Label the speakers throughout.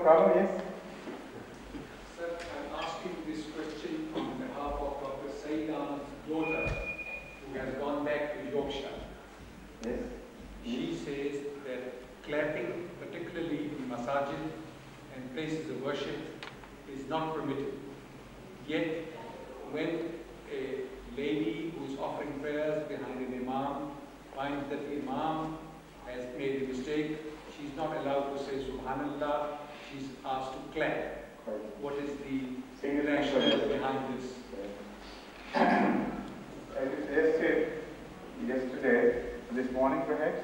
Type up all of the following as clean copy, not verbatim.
Speaker 1: Carlo, yes?
Speaker 2: Sir, I'm asking this question on behalf of Dr. Saidan's daughter, who has gone back to Yorkshire.
Speaker 1: Yes.
Speaker 2: She says that clapping, particularly in masajid and places of worship, is not permitted. Yet, when a lady who is offering prayers behind an imam finds that the imam has made a mistake, she's not allowed to say Subhanallah, she's asked to clap. What is the rationale behind this?
Speaker 1: As you yesterday, this morning perhaps?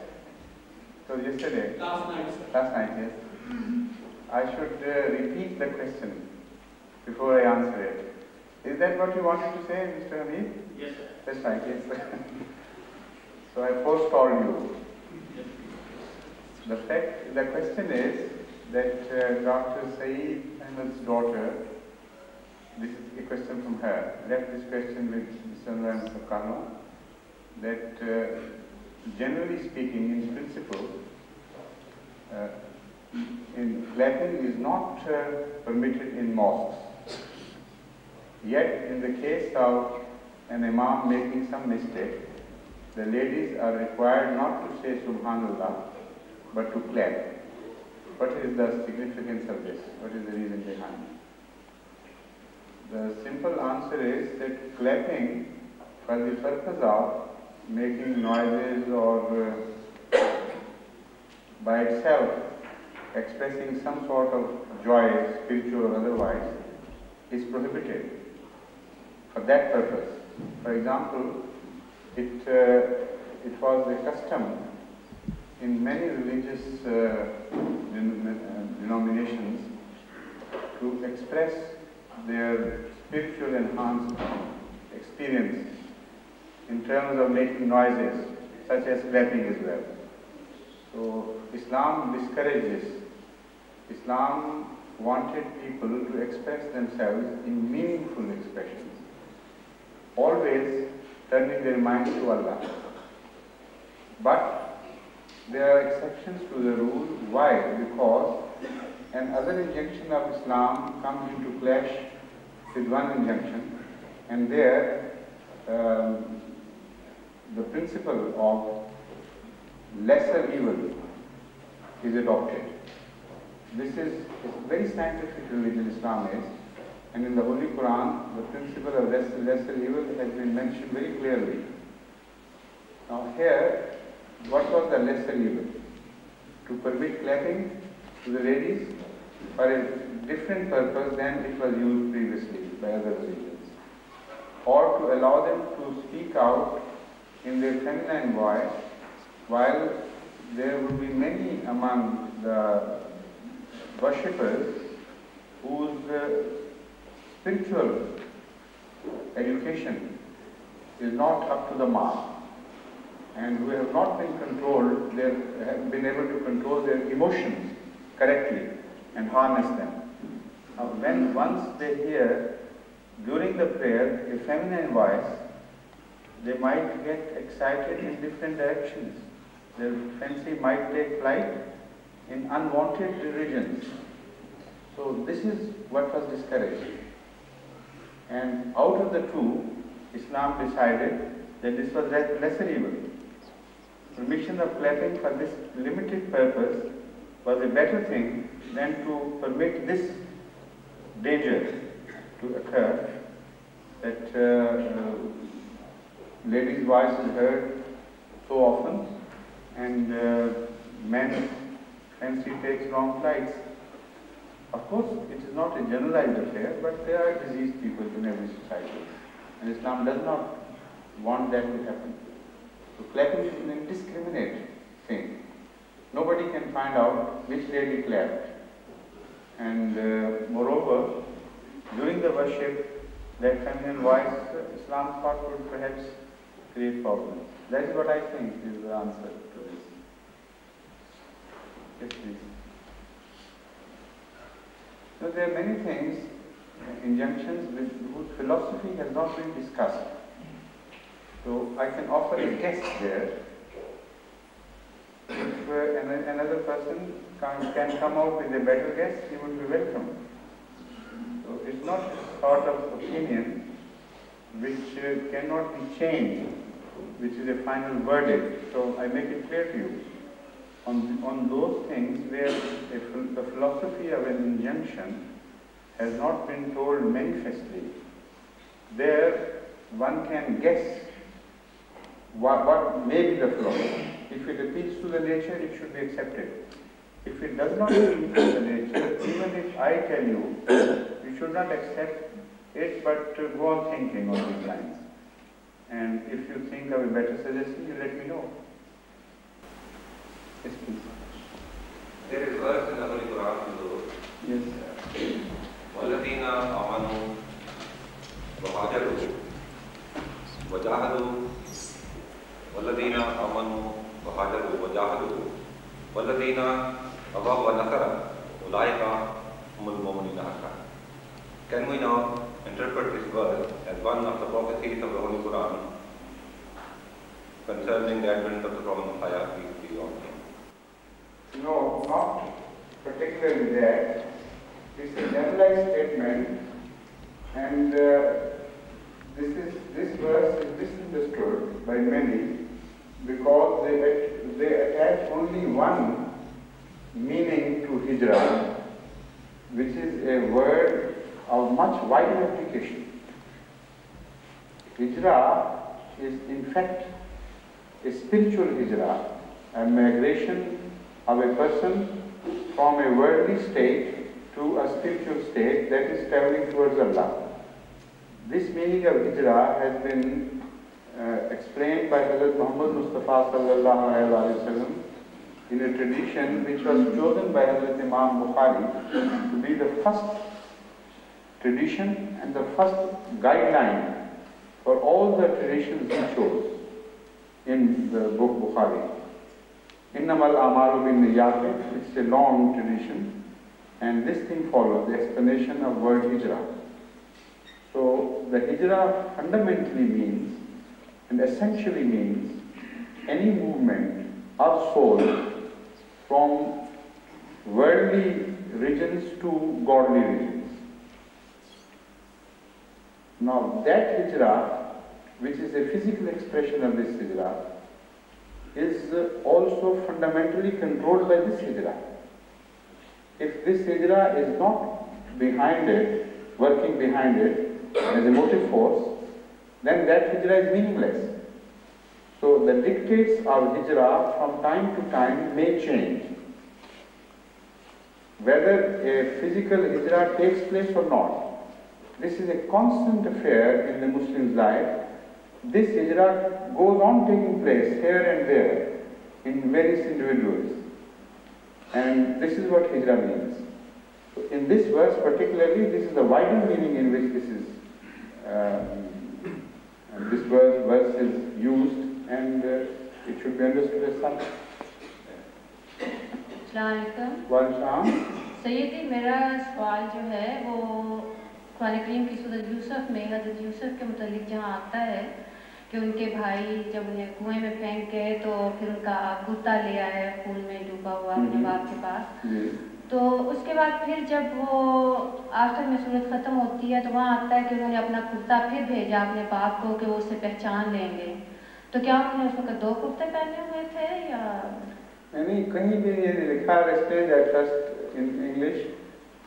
Speaker 1: So yesterday?
Speaker 2: Last night, sir.
Speaker 1: Last night, yes. I should repeat the question before I answer it. Is that what you wanted to say, Mr. Hamid?
Speaker 2: Yes, sir.
Speaker 1: That's right, yes. So I forestalled you. The question is that Dr. Saeed Ahmed's daughter, this is a question from her, left this question with Mr. Anwar Sakano, that generally speaking, in principle, clapping is not permitted in mosques. Yet, in the case of an imam making some mistake, the ladies are required not to say Subhanallah, but to clap. What is the significance of this? What is the reason behind it? The simple answer is that clapping, for the purpose of making noises or by itself expressing some sort of joy, spiritual or otherwise, is prohibited for that purpose. For example, it was the custom in many religious denominations to express their spiritual enhanced experience in terms of making noises, such as clapping as well. So Islam discouraged this. Islam wanted people to express themselves in meaningful expressions, always turning their minds to Allah. But there are exceptions to the rule. Why? Because another injunction of Islam comes into clash with one injunction, and there the principle of lesser evil is adopted. This is a very scientific religion, Islam is, and in the Holy Quran, the principle of lesser evil has been mentioned very clearly. Now here, what was the lesser evil? To permit clapping to the ladies for a different purpose than it was used previously by other religions, or to allow them to speak out in their feminine voice, while there would be many among the worshippers whose spiritual education is not up to the mark, and who have not been controlled, they have been able to control their emotions correctly and harness them. Now, when once they hear during the prayer a feminine voice, they might get excited in different directions. Their fancy might take flight in unwanted regions. So this is what was discouraged. And out of the two, Islam decided that this was lesser evil. Permission of clapping for this limited purpose was a better thing than to permit this danger to occur, that ladies' voice is heard so often, and men's fancy takes long flights. Of course, it is not a generalized affair, but there are diseased people in every society, and Islam does not want that to happen. So clapping is an indiscriminate thing. Nobody can find out which lady clapped. And moreover, during the worship, that feminine voice, Islam thought would perhaps create problems. That is what I think is the answer to this. Yes, please. So there are many things, injunctions whose philosophy has not been discussed. So I can offer a guess there. If another person can come out with a better guess, he would be welcome. So it's not a sort of opinion which cannot be changed, which is a final verdict. So I make it clear to you. On those things where the philosophy of an injunction has not been told manifestly, there one can guess what may be the philosophy. If it appeals to the nature, it should be accepted. If it does not appeal to the nature, even if I tell you, you should not accept it, but go on thinking on these lines. And if you think of a better suggestion, you let me know. Yes, please.
Speaker 3: There is verse in the Holy Quran,
Speaker 1: Yes.
Speaker 3: وَالَّذِينَ آمَنُوا وَهَاجَرُوا وَجَاهَدُوا وَالَّذِينَ آمَنُوا وَهَاجَرُوا وَجَاهَدُوا وَالَّذِينَ أَوَوا وَنَصَرُوا أُولَٰئِكَ هُمُ الْمُؤْمِنُونَ حَقًّا. Can we now interpret this verse as one of the prophecies of the Holy Quran concerning the advent of the Prophet Messiah, peace be on him?
Speaker 1: No, not particularly that. It's a generalized statement, and this verse is misunderstood by many because they attach only one meaning to hijrah, which is a word of much wider application. Hijrah is in fact a spiritual hijrah, a migration of a person from a worldly state to a spiritual state that is traveling towards Allah. This meaning of hijrah has been explained by Hazrat Muhammad Mustafa sallallahu alaihi wasallam in a tradition which was chosen by Hazrat Imam Bukhari to be the first tradition and the first guideline for all the traditions he chose in the book Bukhari. Innamal amalu bin niyat, it's a long tradition, and this thing follows, the explanation of word hijrah. So the hijrah fundamentally means and essentially means any movement of soul from worldly regions to godly regions. Now that hijrah, which is a physical expression of this hijrah, is also fundamentally controlled by this hijrah. If this hijrah is not behind it, working behind it as a motive force, then that hijrah is meaningless. So the dictates of hijrah from time to time may change. Whether a physical hijrah takes place or not, this is a constant affair in the Muslim's life. This hijrah goes on taking place here and there in various individuals. And this is what hijrah means. So in this verse particularly, this is the wider meaning in which this verse is used, and it should be understood as such.
Speaker 4: सैयदी मेरा सवाल जो है वो कुरान करीम की सूरत यूसुफ में हज़रत यूसुफ के मुतालिक जहाँ आता है कि उनके भाई जब उन्हें कुएं में फेंक गए तो फिर उनका कुत्ता ले आया खून में डूबा हुआ अपने बाप के पास, तो उसके बाद फिर जब वो आखिर में सूरत ख़त्म होती है तो वहाँ आता है कि उन्होंने अपना कुर्ता फिर भेजा अपने बाप को कि वो उसे पहचान लेंगे, तो क्या उन्होंने उस वक्त 2 कुर्ते पहने हुए थे या
Speaker 1: नहीं? कहीं भी ये लिखा है I trust in English.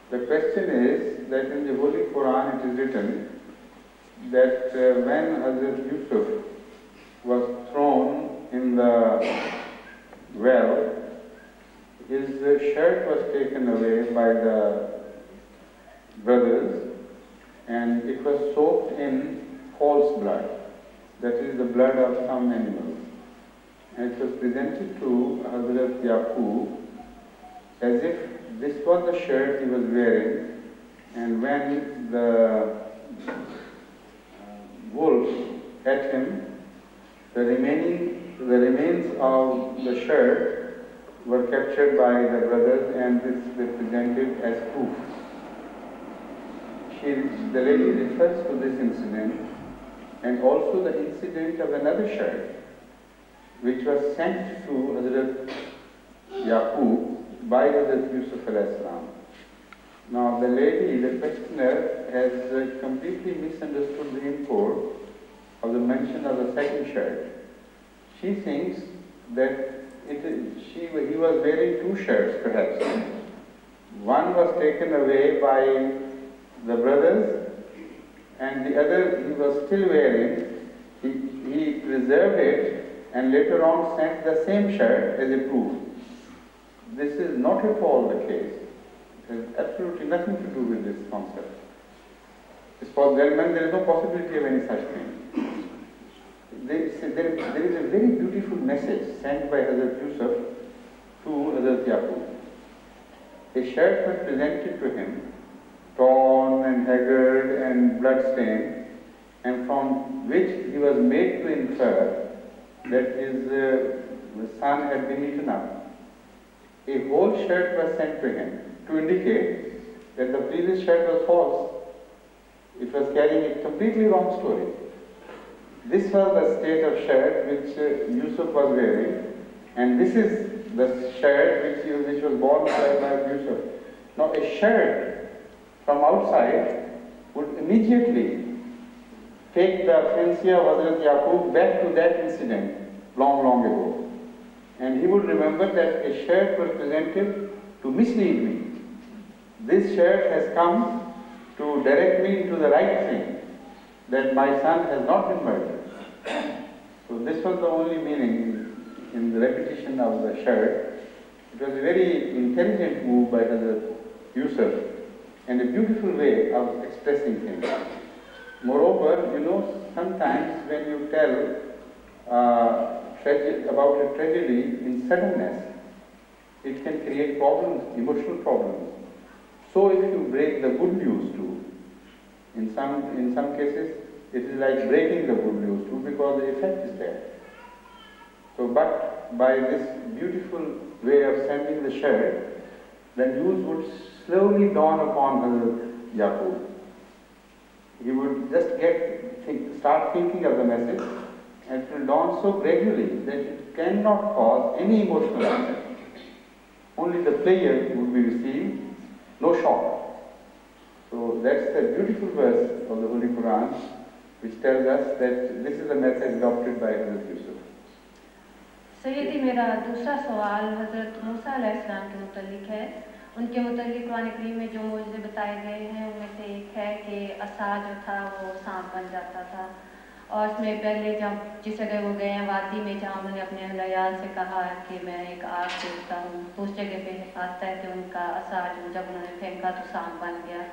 Speaker 1: The question is that in the Holy Quran it is written that when Hazrat Yusuf was thrown in the well, his shirt was taken away by the brothers and it was soaked in false blood, that is the blood of some animals. And it was presented to Hazrat Yaqub as if this was the shirt he was wearing, and when the wolf ate him, the remains of the shirt were captured by the brothers, and this was presented as proof. The lady refers to this incident and also the incident of another shirt which was sent to Hazrat Yaqub by Hazrat Yusuf alayhi salam. Now the lady, the questioner, has completely misunderstood the import of the mention of the second shirt. She thinks that he was wearing two shirts perhaps. One was taken away by the brothers and the other he was still wearing. He preserved it and later on sent the same shirt as a proof. This is not at all the case. It has absolutely nothing to do with this concept. There is no possibility of any such thing. There is a very beautiful message sent by Hazrat Yusuf to Hazrat Yaqub. A shirt was presented to him, torn and haggard and blood-stained, and from which he was made to infer that his son had been eaten up. A whole shirt was sent to him to indicate that the previous shirt was false. It was carrying a completely wrong story. This was the state of shirt which Yusuf was wearing, and this is the shirt which was worn by Yusuf. Now a shirt from outside would immediately take the fancy of Hazrat Yaqub back to that incident long ago. And he would remember that a shirt was presented to mislead me. This shirt has come to direct me into the right thing, that my son has not been murdered. So this was the only meaning in the repetition of the shirt. It was a very intelligent move by Hazrat Yusuf and a beautiful way of expressing things. Moreover, sometimes when you tell about a tragedy in suddenness, it can create problems, emotional problems. So if you break the good news too, in some cases, it is like breaking the good news too because the effect is there. So, but by this beautiful way of sending the shirt, the news would slowly dawn upon Hazrat Yaqub. He would just start thinking of the message, and it will dawn so gradually that it cannot cause any emotional upset. Only the player would be received, no shock. So that's the beautiful verse of the Holy Quran which tells us that this is the method adopted by Hazrat Yusuf.
Speaker 4: सैयदी मेरा दूसरा सवाल हज़रत मूसा अलैहिस्सलाम के मुतल्लिक है। उनके मुतल्लिक कुरान करीम में जो मौजज़े बताए गए हैं उनमें से एक है कि असा जो था वो सांप बन जाता था, और उसमें पहले जब जिस जगह वो गए हैं वादी में जहाँ उन्होंने अपने अहलयाल से कहा कि मैं एक आग देखता हूँ, तो उस जगह पे आता है कि उनका असा जब उन्होंने फेंका तो सांप बन गया।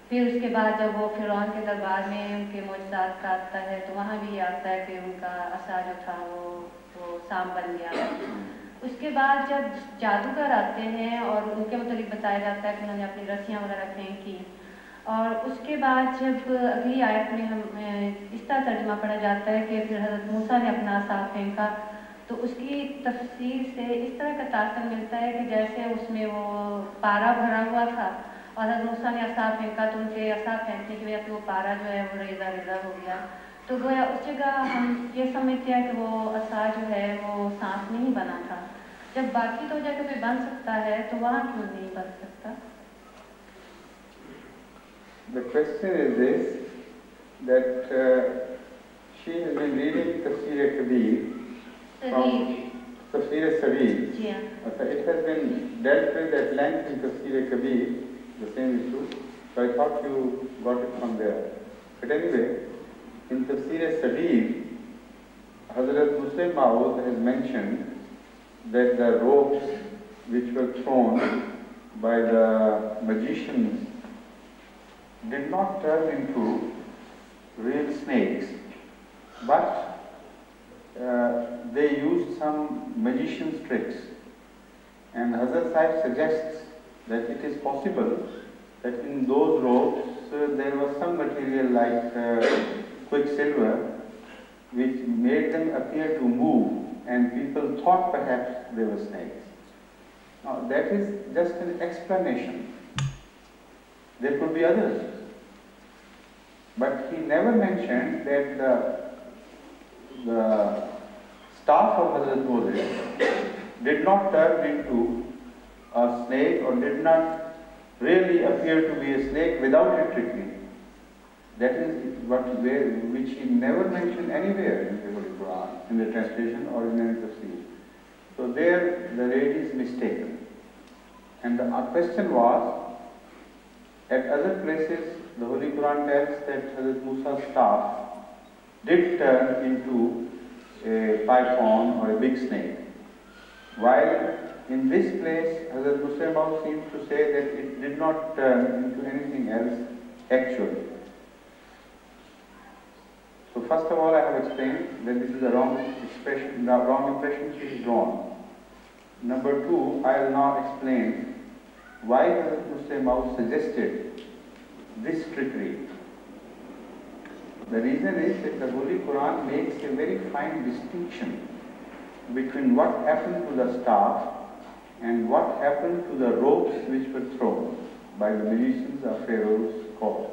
Speaker 4: फिर उसके बाद जब वो फिरौन के दरबार में उनके मौजज़ात का आता है तो वहाँ भी आता है कि उनका असा जो था वो सांप बन गया। उसके बाद जब जादूगर आते हैं और उनके मुताबिक बताया जाता है कि उन्होंने अपनी रस्सियाँ वगैरह फेंकी, और उसके बाद जब अगली आयत में हम इस तरह तर्जुमा पढ़ा जाता है कि फिर हज़रत मूसा ने अपना असा फेंका, तो उसकी तफसीर से इस तरह का तासर मिलता है कि जैसे उसमें वो पारा भरा हुआ था और हज़रत मूसा ने असा फेंका तो उनके असा फेंकने की वजह से वो पारा जो है वो रेजा रेजा हो गया। तो गोया उस जगह हम ये समझते हैं कि वो असा जो है वो सांप नहीं बना था। जब बाकी तो जगह पे बन सकता है तो वहाँ क्यों नहीं बन सकता?
Speaker 1: The question is this, that she has been reading Tafsir Kabir from Tafsir Sabir.
Speaker 4: Yeah.
Speaker 1: It has been dealt with at length in Tafsir Kabir, the same issue, so I thought you got it from there. But anyway, in Tafsir Sabir, Hazrat Muslim Maud has mentioned that the ropes which were thrown by the magicians did not turn into real snakes, but they used some magician's tricks. And Hazrat Sahib suggests that it is possible that in those ropes there was some material like quicksilver which made them appear to move, and people thought perhaps they were snakes. Now that is just an explanation. There could be others. But he never mentioned that the staff of Hazrat Moses did not turn into a snake or did not really appear to be a snake without a trickery. That is which he never mentioned anywhere in the Holy Quran, in the translation or in any tafsir. So there the read is mistaken. And the question was, at other places the Holy Quran tells that Hazrat Musa's staff did turn into a python or a big snake. While in this place, Hazrat Musa seems to say that it did not turn into anything else actually. So first of all, I have explained that this is a wrong expression, the wrong impression which is drawn. Number two, I will now explain why Hazrat Musa suggested this trickery. The reason is that the Holy Quran makes a very fine distinction between what happened to the staff and what happened to the ropes which were thrown by the magicians of Pharaoh's court.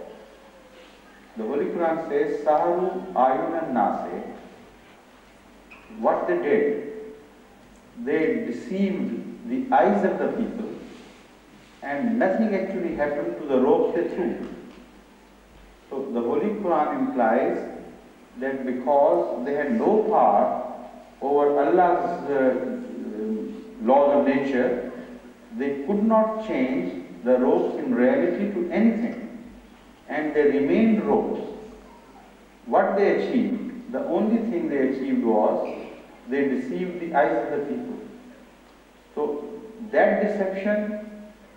Speaker 1: The Holy Quran says, Saharu ayunan nase. What they did, they deceived the eyes of the people, and nothing actually happened to the ropes they threw. So the Holy Quran implies that because they had no power over Allah's laws of nature, they could not change the ropes in reality to anything, and they remained ropes. What they achieved, the only thing they achieved was they deceived the eyes of the people. So that deception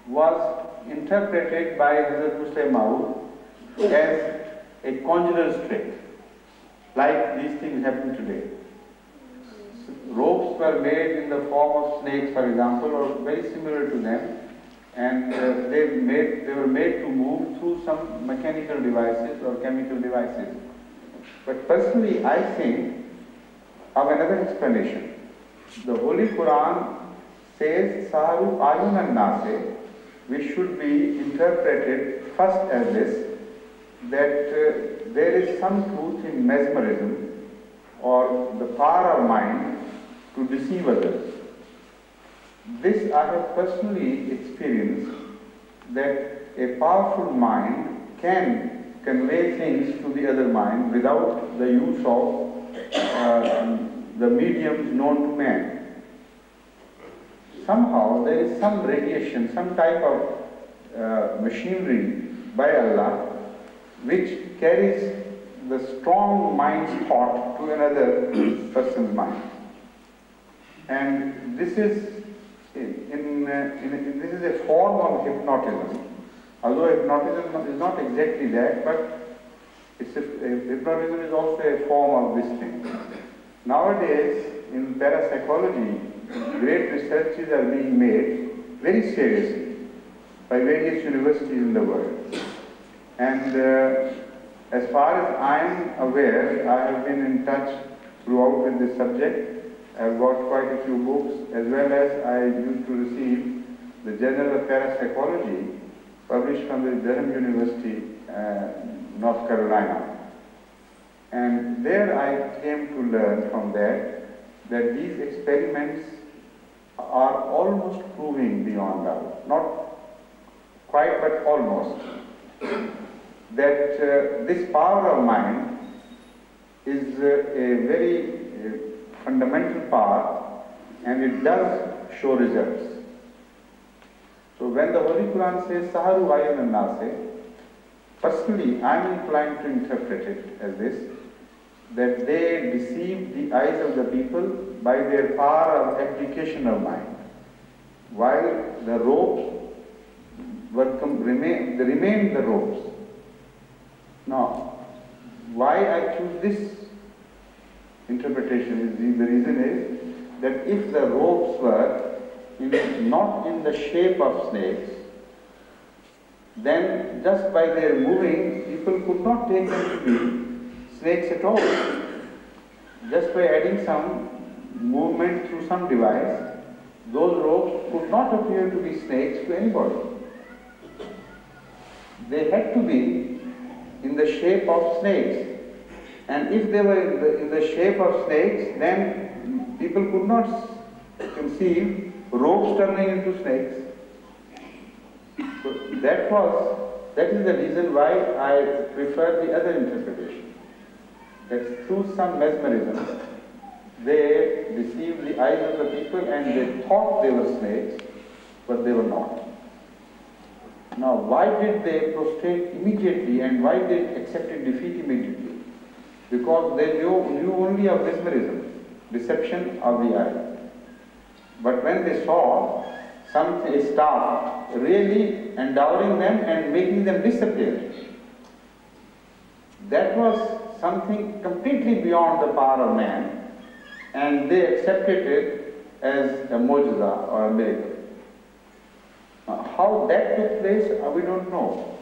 Speaker 1: was interpreted by Hazrat Musa as a conjurer's trick, like these things happen today. Ropes were made in the form of snakes, for example, or very similar to them, and they were made to move through some mechanical devices or chemical devices. But personally, I think of another explanation. The Holy Quran says, Saharu ayunan nase, which should be interpreted first as this, that there is some truth in mesmerism or the power of mind to deceive others. This I have personally experienced, that a powerful mind can convey things to the other mind without the use of the mediums known to man. Somehow there is some radiation, some type of machinery by Allah which carries the strong mind's thought to another person's mind. And this is this is a form of hypnotism. Although hypnotism is not exactly that, but hypnotism is also a form of this thing. Nowadays, in parapsychology, great researches are being made very seriously by various universities in the world. And as far as I am aware, I have been in touch throughout with this subject. I've got quite a few books, as well as I used to receive the Journal of Parapsychology published from the Durham University, North Carolina. And there I came to learn from that these experiments are almost proving beyond doubt, not quite but almost, that this power of mind is a very fundamental power, and it does show results. So when the Holy Quran says Saharu ayunan nase, personally I am inclined to interpret it as this, that they deceived the eyes of the people by their power of application of mind, while the ropes remained the ropes. Now, why I choose this interpretation is the reason is that if the ropes were not in the shape of snakes, then just by their moving, people could not take them to be snakes at all. Just by adding some movement through some device, those ropes could not appear to be snakes to anybody. They had to be in the shape of snakes. And if they were in the shape of snakes, then people could not conceive ropes turning into snakes. So that is the reason why I prefer the other interpretation. That through some mesmerism, they deceived the eyes of the people and they thought they were snakes, but they were not. Now, why did they prostrate immediately and why did they accept defeat immediately? Because they knew only of mesmerism, deception of the eye. But when they saw a staff really endowing them and making them disappear, that was something completely beyond the power of man, and they accepted it as a mu'jiza or a miracle. How that took place, we don't know.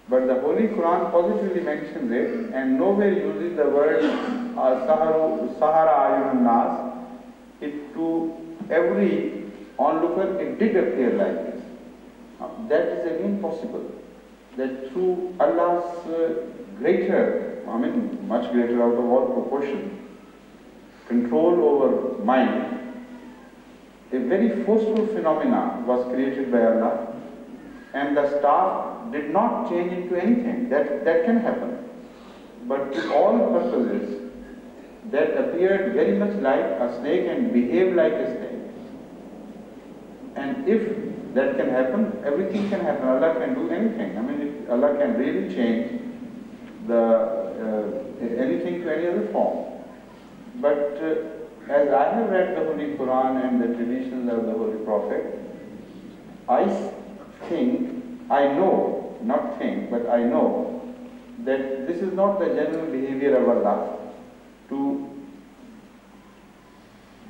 Speaker 1: But the Holy Quran positively mentions it and nowhere uses the word Sahara Ayun Nas. It to every onlooker, it did appear like this. That is again possible. That through Allah's greater, much greater out of all proportion, control over mind, a very forceful phenomena was created by Allah, and the staff did not change into anything. That can happen. But to all purposes, that appeared very much like a snake and behaved like a snake. And if that can happen, everything can happen. Allah can do anything. If Allah can really change anything to any other form. But as I have read the Holy Quran and the traditions of the Holy Prophet, I know that this is not the general behavior of Allah to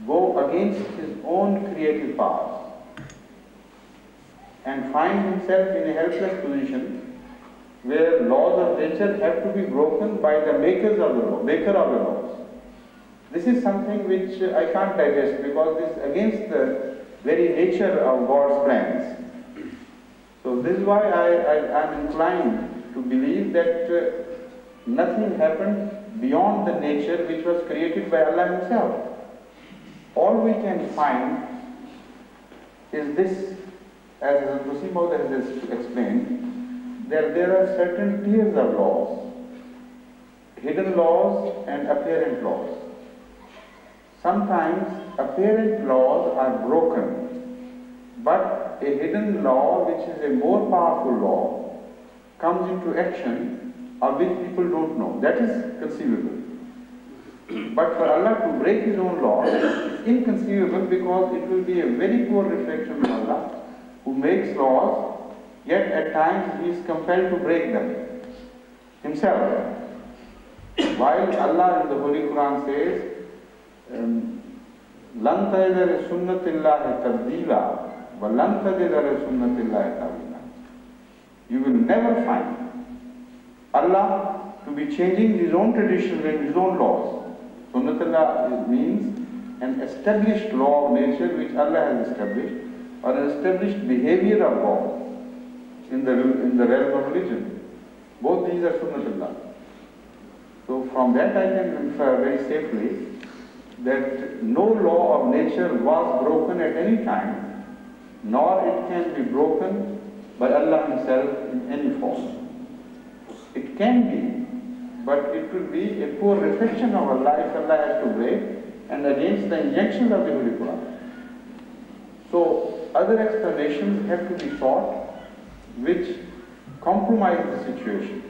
Speaker 1: go against His own creative powers and find himself in a helpless position where laws of nature have to be broken by the maker of the laws. This is something which I can't digest because this is against the very nature of God's plans. So this is why I am inclined to believe that nothing happened beyond the nature which was created by Allah Himself. All we can find is this, as Musi Maud has explained, that there are certain tiers of laws, hidden laws and apparent laws. Sometimes apparent laws are broken, but a hidden law, which is a more powerful law, comes into action of which people don't know. That is conceivable. But for Allah to break His own law is inconceivable because it will be a very poor reflection of Allah, who makes laws, yet at times He is compelled to break them Himself. While Allah in the Holy Quran says, لَن تَجِدَ لِسُنَّةِ اللَّهِ تَبْدِيلًا وَلَن تَجِدَ لِسُنَّةِ اللَّهِ تَأْوِيلًا. You will never find Allah to be changing His own traditions and His own laws. Sunnatullah means an established law of nature which Allah has established, or an established behavior of God in the realm of religion. Both these are Sunnatullah. So from that I can infer very safely that no law of nature was broken at any time, nor it can be broken by Allah Himself in any form. It can be, but it will be a poor reflection of Allah if Allah has to break, and against the injunctions of the Holy Quran. So other explanations have to be sought which compromise the situation,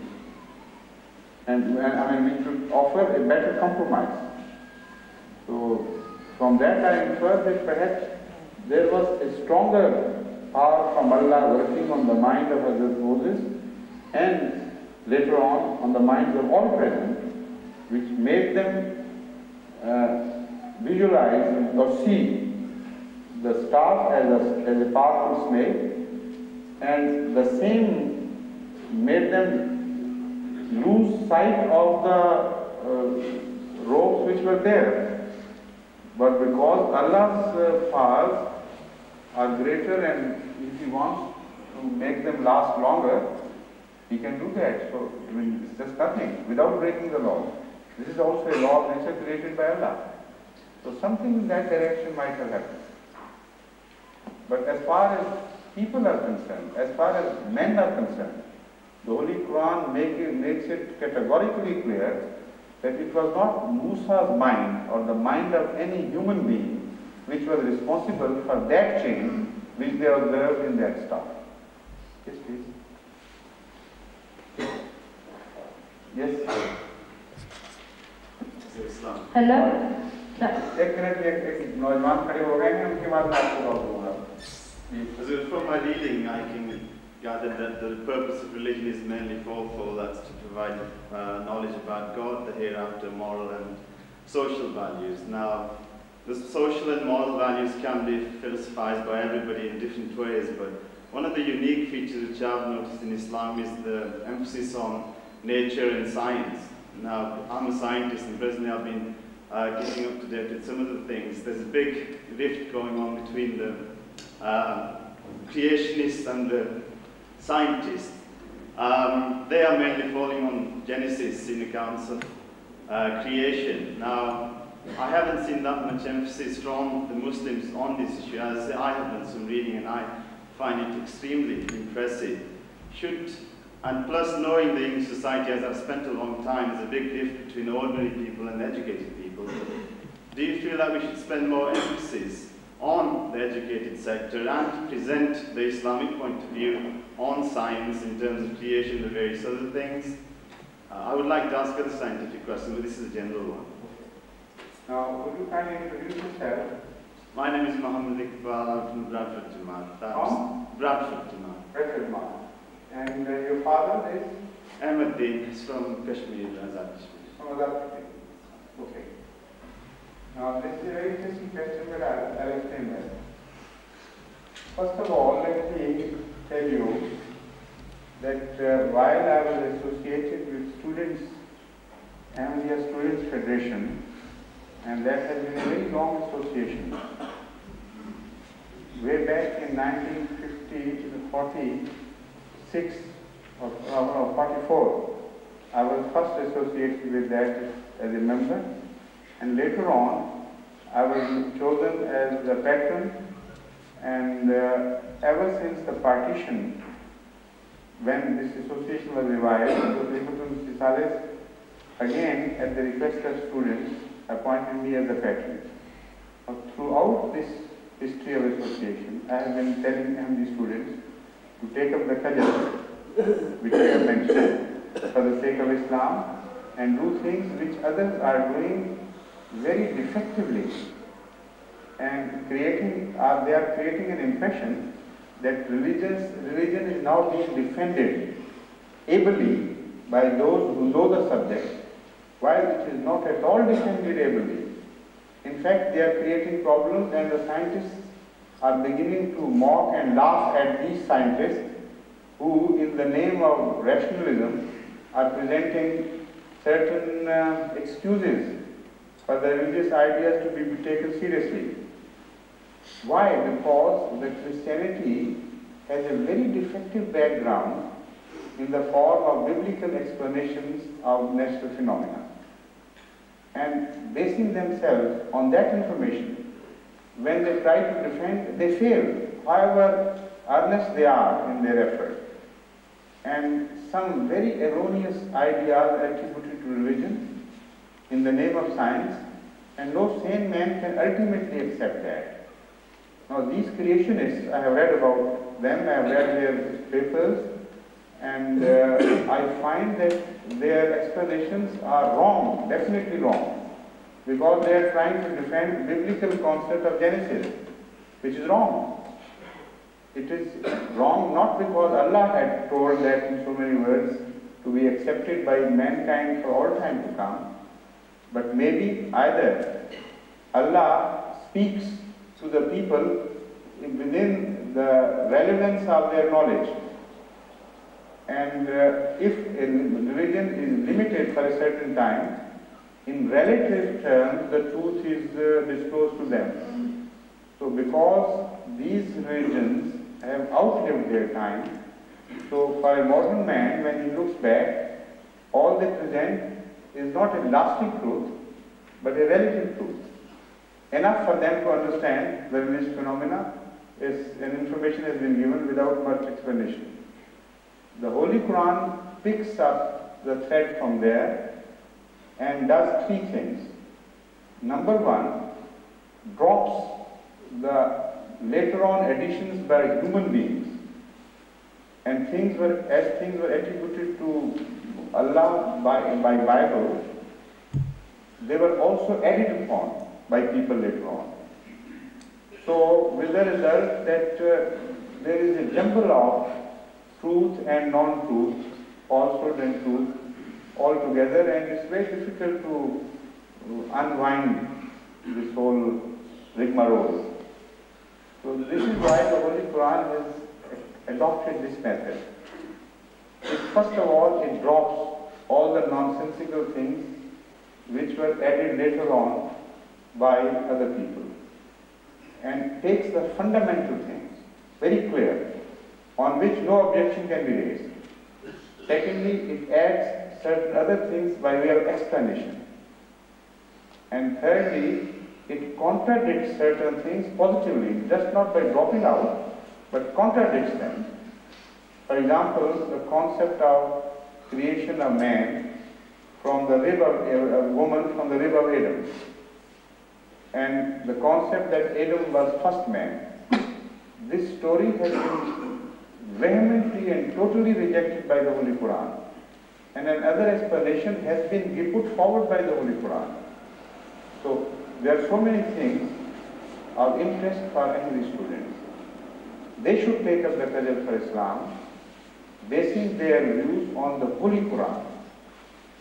Speaker 1: and we should offer a better compromise. So from that I infer that perhaps there was a stronger power from Allah working on the mind of Hazrat Moses and later on the minds of all present, which made them visualize or see the staff as a powerful snake, and the same made them lose sight of the ropes which were there. But because Allah's powers are greater, and if He wants to make them last longer, He can do that. So it's just nothing without breaking the law. This is also a law of nature created by Allah. So something in that direction might have happened. But as far as people are concerned, as far as men are concerned, the Holy Quran makes it categorically clear that it was not Musa's mind or the mind of any human being which was responsible for that change which they observed in that star. Yes, please. Yes.
Speaker 4: Hello
Speaker 1: एक minute एक नौजवान खड़े हो गए हैं उनके बाद मैं आपको कॉल करूँगा.
Speaker 5: From my reading, I can gather that the purpose of religion is mainly fourfold. That's to provide knowledge about God, the hereafter, moral and social values. Now, the social and moral values can be philosophized by everybody in different ways, but one of the unique features which I've noticed in Islam is the emphasis on nature and science. Now, I'm a scientist and presently I've been getting up to date with some of the things. There's a big rift going on between the creationists and the scientists. They are mainly falling on Genesis in accounts of creation. Now, I haven't seen that much emphasis from the Muslims on this issue. As I say, I have done some reading and I find it extremely impressive. And plus, knowing the English society, as I've spent a long time, there's a big difference between ordinary people and educated people. Do you feel that we should spend more emphasis on the educated sector and present the Islamic point of view on science in terms of creation and various other things? I would like to ask other scientific questions, but this is a general one.
Speaker 1: Now, would you kindly introduce yourself?
Speaker 5: My name is Muhammad Iqbal. I'm from Bradford, Jamaat. Bradford, Jamaat.
Speaker 1: Bradford, Jamaat. And your father is?
Speaker 5: Ahmed Deen. He's from Kashmir, Azad Kashmir.
Speaker 1: From Azad Kashmir. Okay. Now, this is a very interesting question, but I'll explain that. First of all, let me tell you that while I was associated with students, Ahmadiyya Students Federation, and that has been a very long association. Way back in 1946 or 44, I was first associated with that as a member, and later on I was chosen as the patron, and ever since the partition, when this association was revived, Mr. Sales again at the request of students appointed me as the patron. Throughout this history of association, I have been telling MD students to take up the qadr, which I have mentioned, for the sake of Islam, and do things which others are doing very defectively, and they are creating an impression that religion is now being defended ably by those who know the subject, while it is not at all defended ably. In fact, they are creating problems, and the scientists are beginning to mock and laugh at these scientists who, in the name of rationalism, are presenting certain excuses for the religious ideas to be taken seriously. Why? Because the Christianity has a very defective background in the form of biblical explanations of natural phenomena. And basing themselves on that information, when they try to defend, they fail, however earnest they are in their effort. And some very erroneous ideas are attributed to religion in the name of science, and no sane man can ultimately accept that. Now, these creationists, I have read about them, I have read their papers, and I find that their explanations are wrong, definitely wrong, because they are trying to defend biblical concept of Genesis, which is wrong. It is wrong not because Allah had told that in so many words to be accepted by mankind for all time to come, but maybe either Allah speaks to the people within the relevance of their knowledge, and if a religion is limited for a certain time, in relative terms the truth is disclosed to them. So because these religions have outlived their time, so for a modern man, when he looks back, all they present is not a lasting truth, but a relative truth. Enough for them to understand the religious phenomena an information has been given without much explanation. The Holy Quran picks up the thread from there and does three things. Number one, drops the later on additions by human beings, and things were attributed to Allah by Bible, they were also added upon by people later on. So with the result that there is a jumble of truth and non-truth, falsehood and truth all together, and it's very difficult to unwind this whole rigmarole. So this is why the Holy Quran has adopted this method. First of all, it drops all the nonsensical things which were added later on by other people, and takes the fundamental things, very clear, on which no objection can be raised. Secondly, it adds certain other things by way of explanation. And thirdly, it contradicts certain things positively, just not by dropping out, but contradicts them. For example, the concept of creation of man from the rib of a woman from the rib of Adam, and the concept that Adam was first man. This story has been vehemently and totally rejected by the Holy Quran, and another explanation has been put forward by the Holy Quran. So there are so many things of interest for Ahmadi students. They should take up the cudgel for Islam, basing their views on the Holy Quran,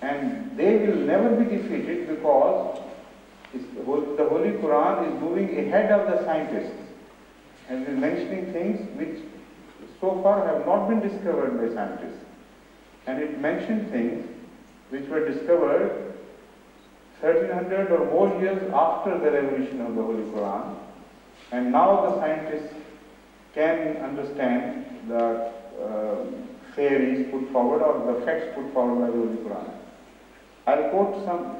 Speaker 1: and they will never be defeated, because the Holy Quran is moving ahead of the scientists and is mentioning things which so far have not been discovered by scientists. And it mentioned things which were discovered 1300 or more years after the revelation of the Holy Quran, and now the scientists can understand the theories put forward or the facts put forward by the Holy Quran. I'll quote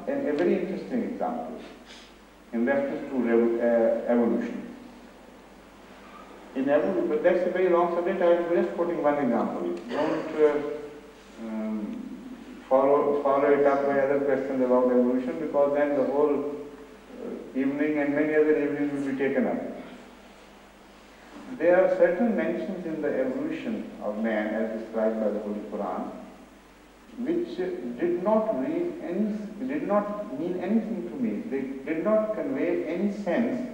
Speaker 1: a very interesting example in reference to evolution. But that's a very long subject. I'm just quoting one example. Don't follow it up by other questions about evolution, because then the whole evening and many other evenings will be taken up. There are certain mentions in the evolution of man as described by the Holy Quran which did not mean anything to me. They did not convey any sense,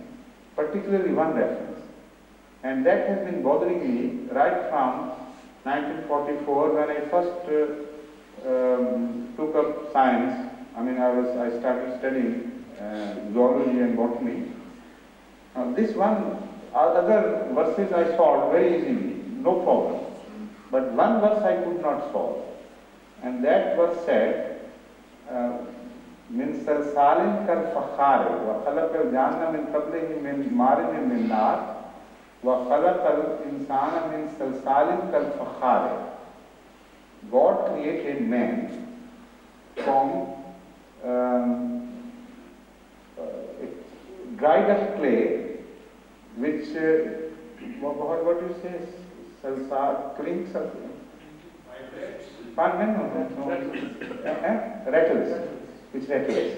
Speaker 1: particularly one reference. And that has been bothering me right from 1944, when I first took up science. I started studying zoology and botany. This one, other verses I solved very easily, no problem. But one verse I could not solve. And that verse said, min salsalin kal fakhare wa khalaqal janna min qablihi min marin min nar wa khalaqal insana min salsalin kal fakhare. God created man from dried up clay, which what do you say? Salsal, clinks of rattles. Which rattles?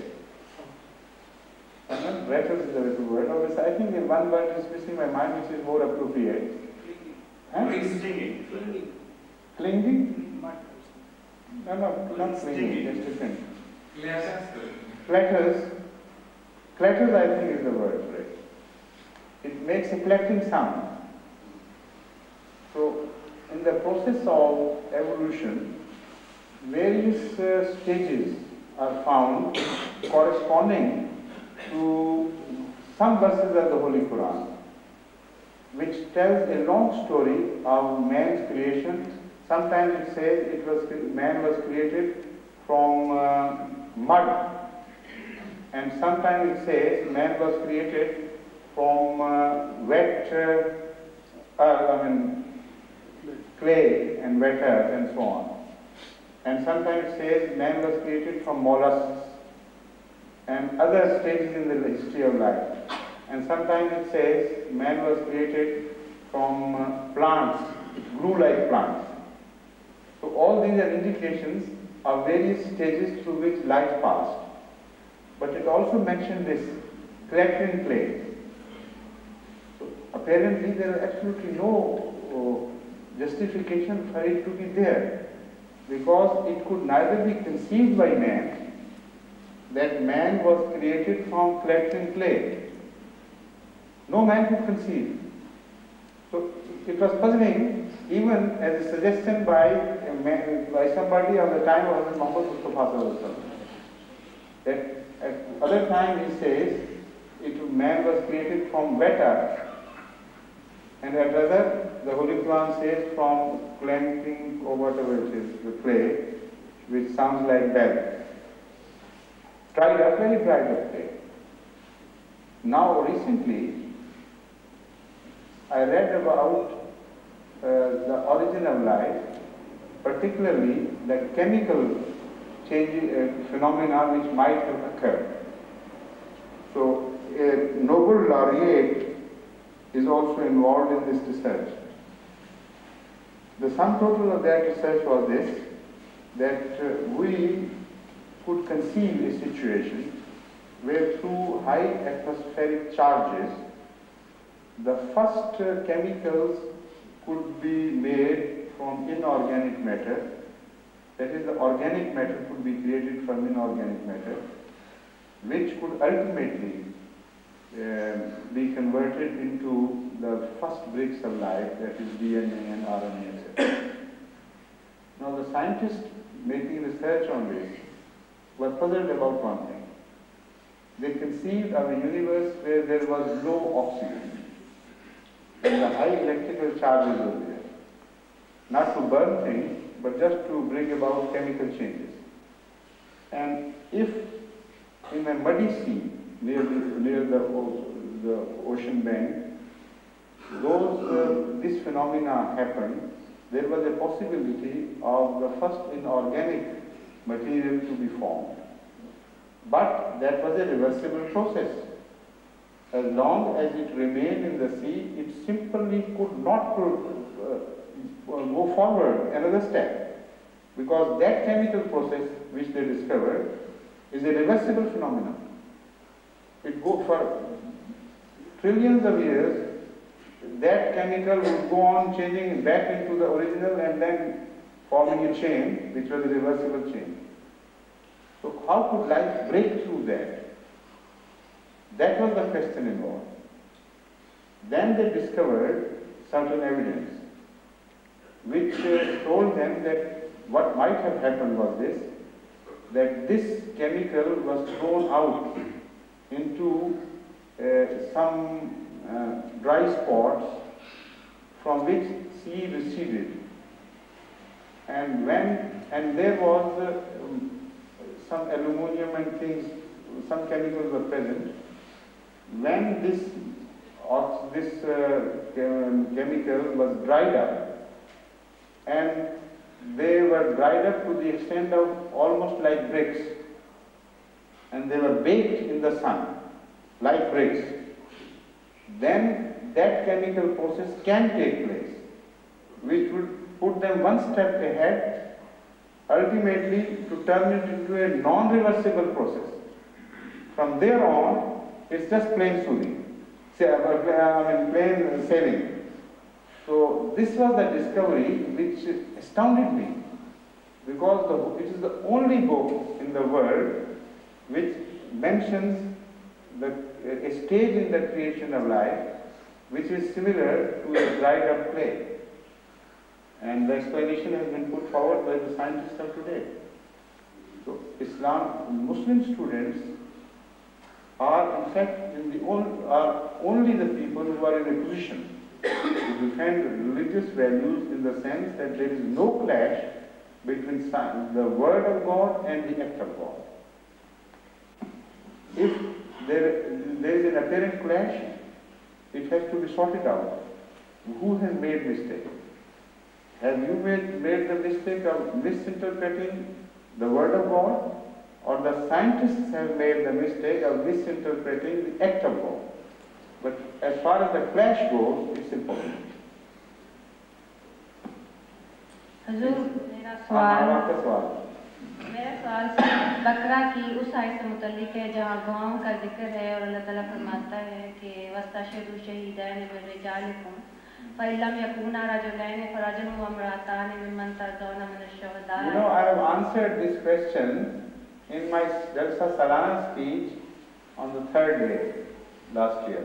Speaker 1: Rattles is the better word. Obviously, I think in one word is missing my mind, which is more appropriate.
Speaker 5: Clinging.
Speaker 1: Clinging? No, not clinging, just different. Clatters. Clatters, I think, is the word for it. It makes a clattering sound. So, in the process of evolution, various stages are found corresponding to some verses of the Holy Quran, which tells a long story of man's creation. Sometimes it says man was created from mud, and sometimes it says man was created from wet clay and wet earth and so on. And sometimes it says man was created from mollusks and other stages in the history of life. And sometimes it says man was created from plants, it grew like plants. So all these are indications of various stages through which life passed. But it also mentioned this collecting clay. So apparently there is absolutely no justification for it to be there, because it could neither be conceived by man, that man was created from collecting clay. No man could conceive. So it was puzzling, even as a suggestion by somebody of the time of Hazrat Muhammad Mustafa, that at other time he says man was created from wet earth, and at other the Holy Quran says from cleansing or whatever it is, the clay, which sounds like bell. Dried up, very dried up clay. Now recently I read about the origin of life, particularly the chemical changing phenomena which might have occurred. So a Nobel laureate is also involved in this research. The sum total of that research was this, that we could conceive a situation where through high atmospheric charges the first chemicals could be made from inorganic matter, that is, the organic matter could be created from inorganic matter, which could ultimately be converted into the first bricks of life, that is DNA and RNA, etc. Now the scientists making research on this were puzzled about one thing. They conceived of a universe where there was no oxygen, and the high electrical charges were there, not to burn things, but just to bring about chemical changes. And if in a muddy sea near the ocean bank, this phenomena happened, there was a possibility of the first inorganic material to be formed. But that was a reversible process. As long as it remained in the sea, it simply could not go forward another step, because that chemical process which they discovered is a reversible phenomenon. It goes for trillions of years, that chemical would go on changing back into the original and then forming a chain, which was a reversible chain. So how could life break through that? That was the question involved. Then they discovered certain evidence which told them that what might have happened was this, that this chemical was thrown out into some dry spots from which sea receded, and there was some aluminum and things, some chemicals were present. When this chemical was dried up, and they were dried up to the extent of almost like bricks, and they were baked in the sun like bricks, then that chemical process can take place, which would put them one step ahead, ultimately to turn it into a non-reversible process. From there on, it's just plain swimming, plain sailing. So this was the discovery which astounded me, because it is the only book in the world which mentions a stage in the creation of life which is similar to a dried up clay. And the explanation has been put forward by the scientists of today. So Muslim students are in fact only the people who are in a position to defend religious values, in the sense that there is no clash between the word of God and the act of God. If there is an apparent clash, it has to be sorted out. Who has made mistake? Have you made the mistake of misinterpreting the word of God, or the scientists have made the mistake of misinterpreting the act of God? But as far as the clash goes, it's important.
Speaker 4: हुजूर मेरा
Speaker 1: आपका सवाल
Speaker 4: बकरा की उस आयत से मुतल्लिक है जहाँ गवाहों का जिक्र है और अल्लाह ताला फरमाता है कि वस्तशहिदू शहीदैन मिन रिजालिकुम फइल्लम यकूना रजुलैन फरजुलुन व इम्रअतान मिम्मन तर्दौना मिन अश-शुहदा.
Speaker 1: You know, I have answered this question in my Jalsa Salana speech on the 3rd day last year.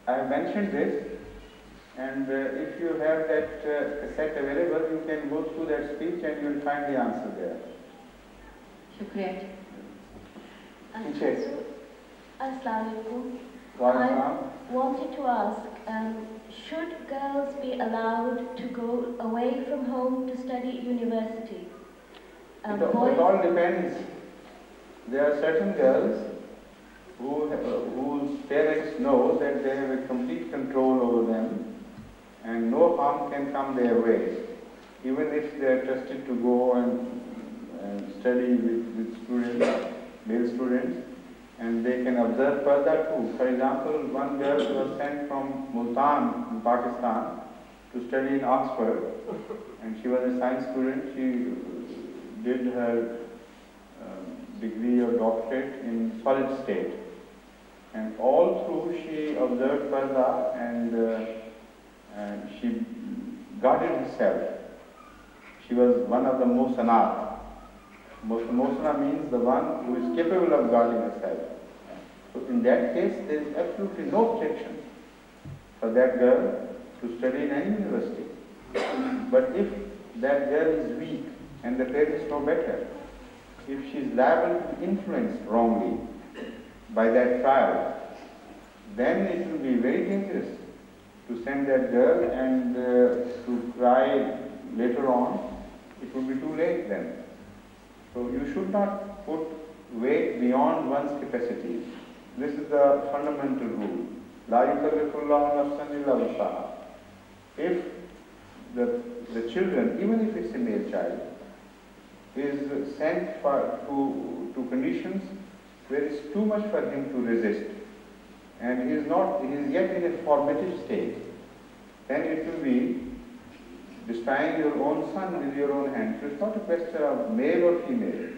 Speaker 1: I have mentioned this, and if you have that cassette available, you can go through that speech and you will find the answer there.
Speaker 4: शुक्रिया.
Speaker 6: Assalamualaikum. I wanted to ask, should girls be allowed to go away from home to study at university?
Speaker 1: It all depends. There are certain girls whose parents know that they have a complete control over them and no harm can come their way, even if they are trusted to go and study with students, male students, and they can observe further too. For example, one girl was sent from Multan in Pakistan to study in Oxford, and she was a science student. She did her degree or doctorate in solid state, and all through she observed further and she guarded herself. She was one of the Muhsanat. Muhsana means the one who is capable of guarding herself. So in that case, there is absolutely no objection for that girl to study in any university. But if that girl is weak and the parents know better, if she is liable to be influenced wrongly by that child, then it will be very dangerous to send that girl and to cry later on. It will be too late then. So you should not put weight beyond one's capacity. This is the fundamental rule. La yukallifullahu nafsan illa wus'aha. If the children, even if it's a male child, is sent to conditions where it's too much for him to resist, and he is yet in a formative state, then it will be destroying your own son with your own hands. So it's not a question of male or female.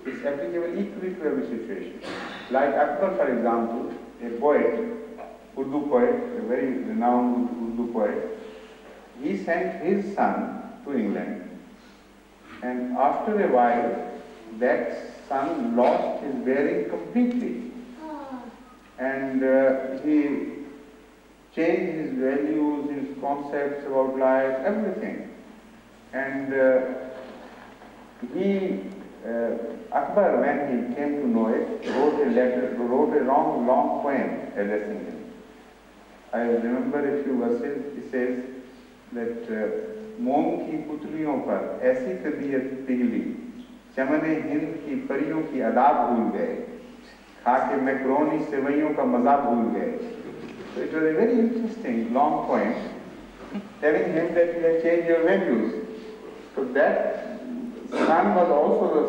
Speaker 1: It's applicable equally to every situation. Like Akbar, for example, a poet, Urdu poet, a very renowned Urdu poet, he sent his son to England, and after a while, that son lost his bearing completely, and he changed his values, his concepts about life, everything. And Akbar, when he came to know it, wrote a long poem addressing him. I remember a few verses. He says that मोम की पुतलियों पर ऐसी तबीयत पिघली, चमने हिंद की परियों की अदाब भूल गए, खा के मैक्रोनी सेवइयों का मजा भूल गए. So it was a very interesting long poem telling him that you have changed your values. So that son was also the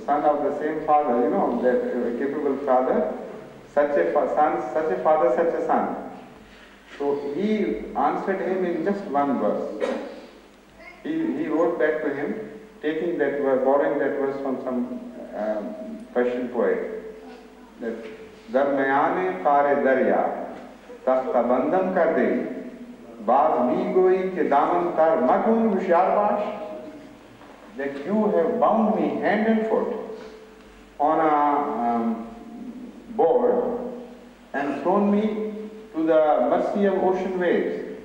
Speaker 1: son of the same father, you know, that capable father, such a father, such a son. So he answered him in just one verse. He wrote back to him, taking that verse, borrowing that verse from some Persian poet, that Darmayane Kare Darya Takhtabandam Kar De Baaz Mi Goi Ke Daman Tar Magun Hushar Bash, that you have bound me hand and foot on a board and thrown me to the mercy of ocean waves,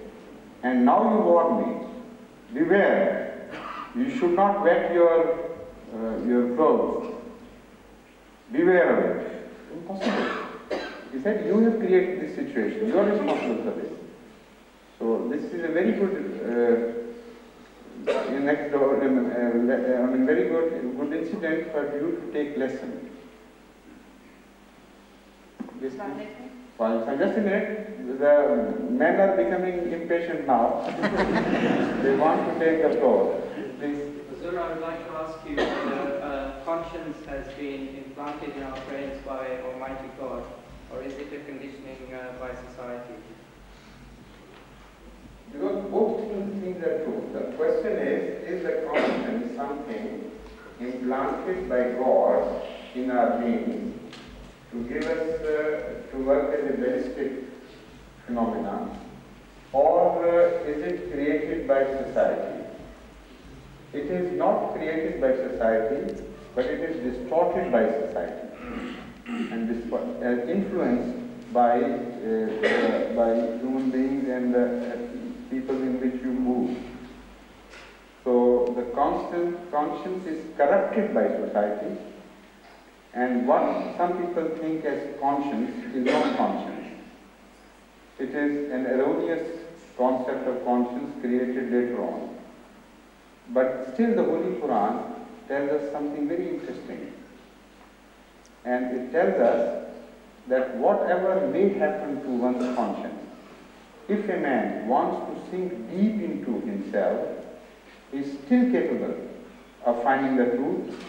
Speaker 1: and now you warn me. Beware, you should not wet your clothes. Beware of it. Impossible. He said, you have created this situation. You are responsible for this. So this is a very good, very good incident for you to take lesson. Yes, well, so just a minute, the men are becoming impatient now. They want to take the floor. Please.
Speaker 7: Sir, I would like to ask you whether conscience has been implanted in our brains by Almighty God, or is it a conditioning by society?
Speaker 1: Because both things are true. The question is the conscience something implanted by God in our beings to give us, to work as a ballistic phenomenon, or is it created by society? It is not created by society, but it is distorted by society and influenced by human beings and people in which you move. So the conscience is corrupted by society, and what some people think as conscience is not conscience. It is an erroneous concept of conscience created later on. But still the Holy Quran tells us something very interesting. And it tells us that whatever may happen to one's conscience, if a man wants to sink deep into himself, he is still capable of finding the truth,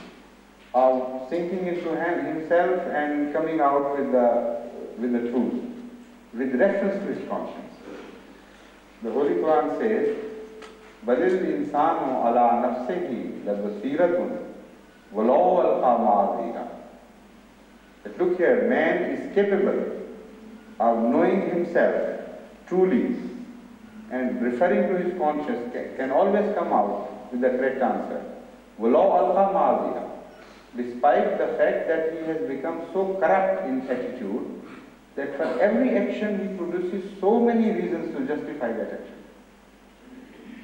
Speaker 1: of sinking into himself and coming out with the truth, with reference to his conscience. The Holy Quran says, "Balil insanu ala nafsihi labasiratun walau alqa ma'azira." But look here, man is capable of knowing himself truly, and referring to his conscience can always come out with the correct answer. Walau alqa ma'azira. Despite the fact that he has become so corrupt in attitude that for every action he produces so many reasons to justify that action.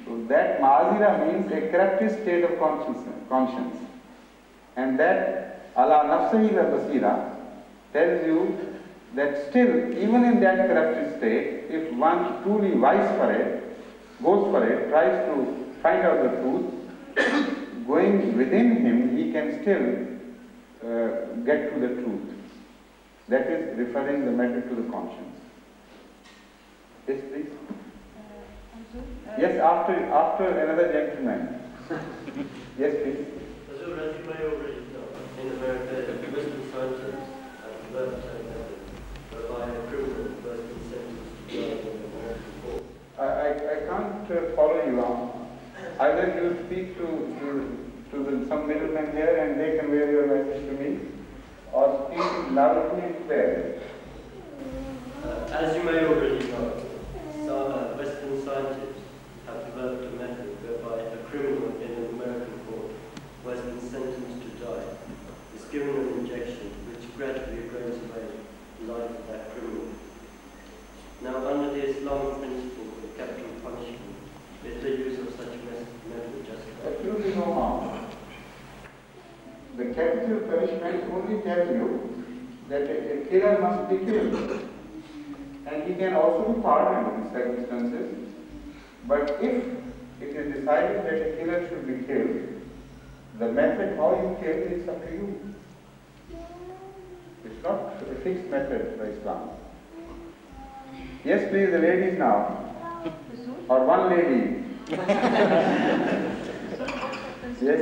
Speaker 1: So that ma'azira means a corrupted state of conscience. And that ala nafsihi wa basira tells you that still, even in that corrupted state, if one truly vies for it, goes for it, tries to find out the truth, going within him, he can still get to the truth. That is referring the matter to the conscience. Yes, please. Yes, after another gentleman. Yes, please.
Speaker 8: As you may already know, in America, Western scientists have developed a method whereby a criminal first been sentenced to die in an American court.
Speaker 1: I can't follow you on. Either you speak to some middlemen here and they convey your message to me, or speak loudly and clearly.
Speaker 8: As you may already know, Western scientists have developed a method whereby a criminal in an American court who has been sentenced to die is given an injection which gradually drains away the life of that criminal. Now, under the Islamic principle of capital punishment, is the use of such a method justified?
Speaker 1: Absolutely no harm. The capital punishment only tells you that a killer must be killed. And he can also be pardoned in circumstances. But if it is decided that a killer should be killed, the method how you kill is up to you. It's not a fixed method by Islam. Yes, please, the ladies now. Or one lady. Yes.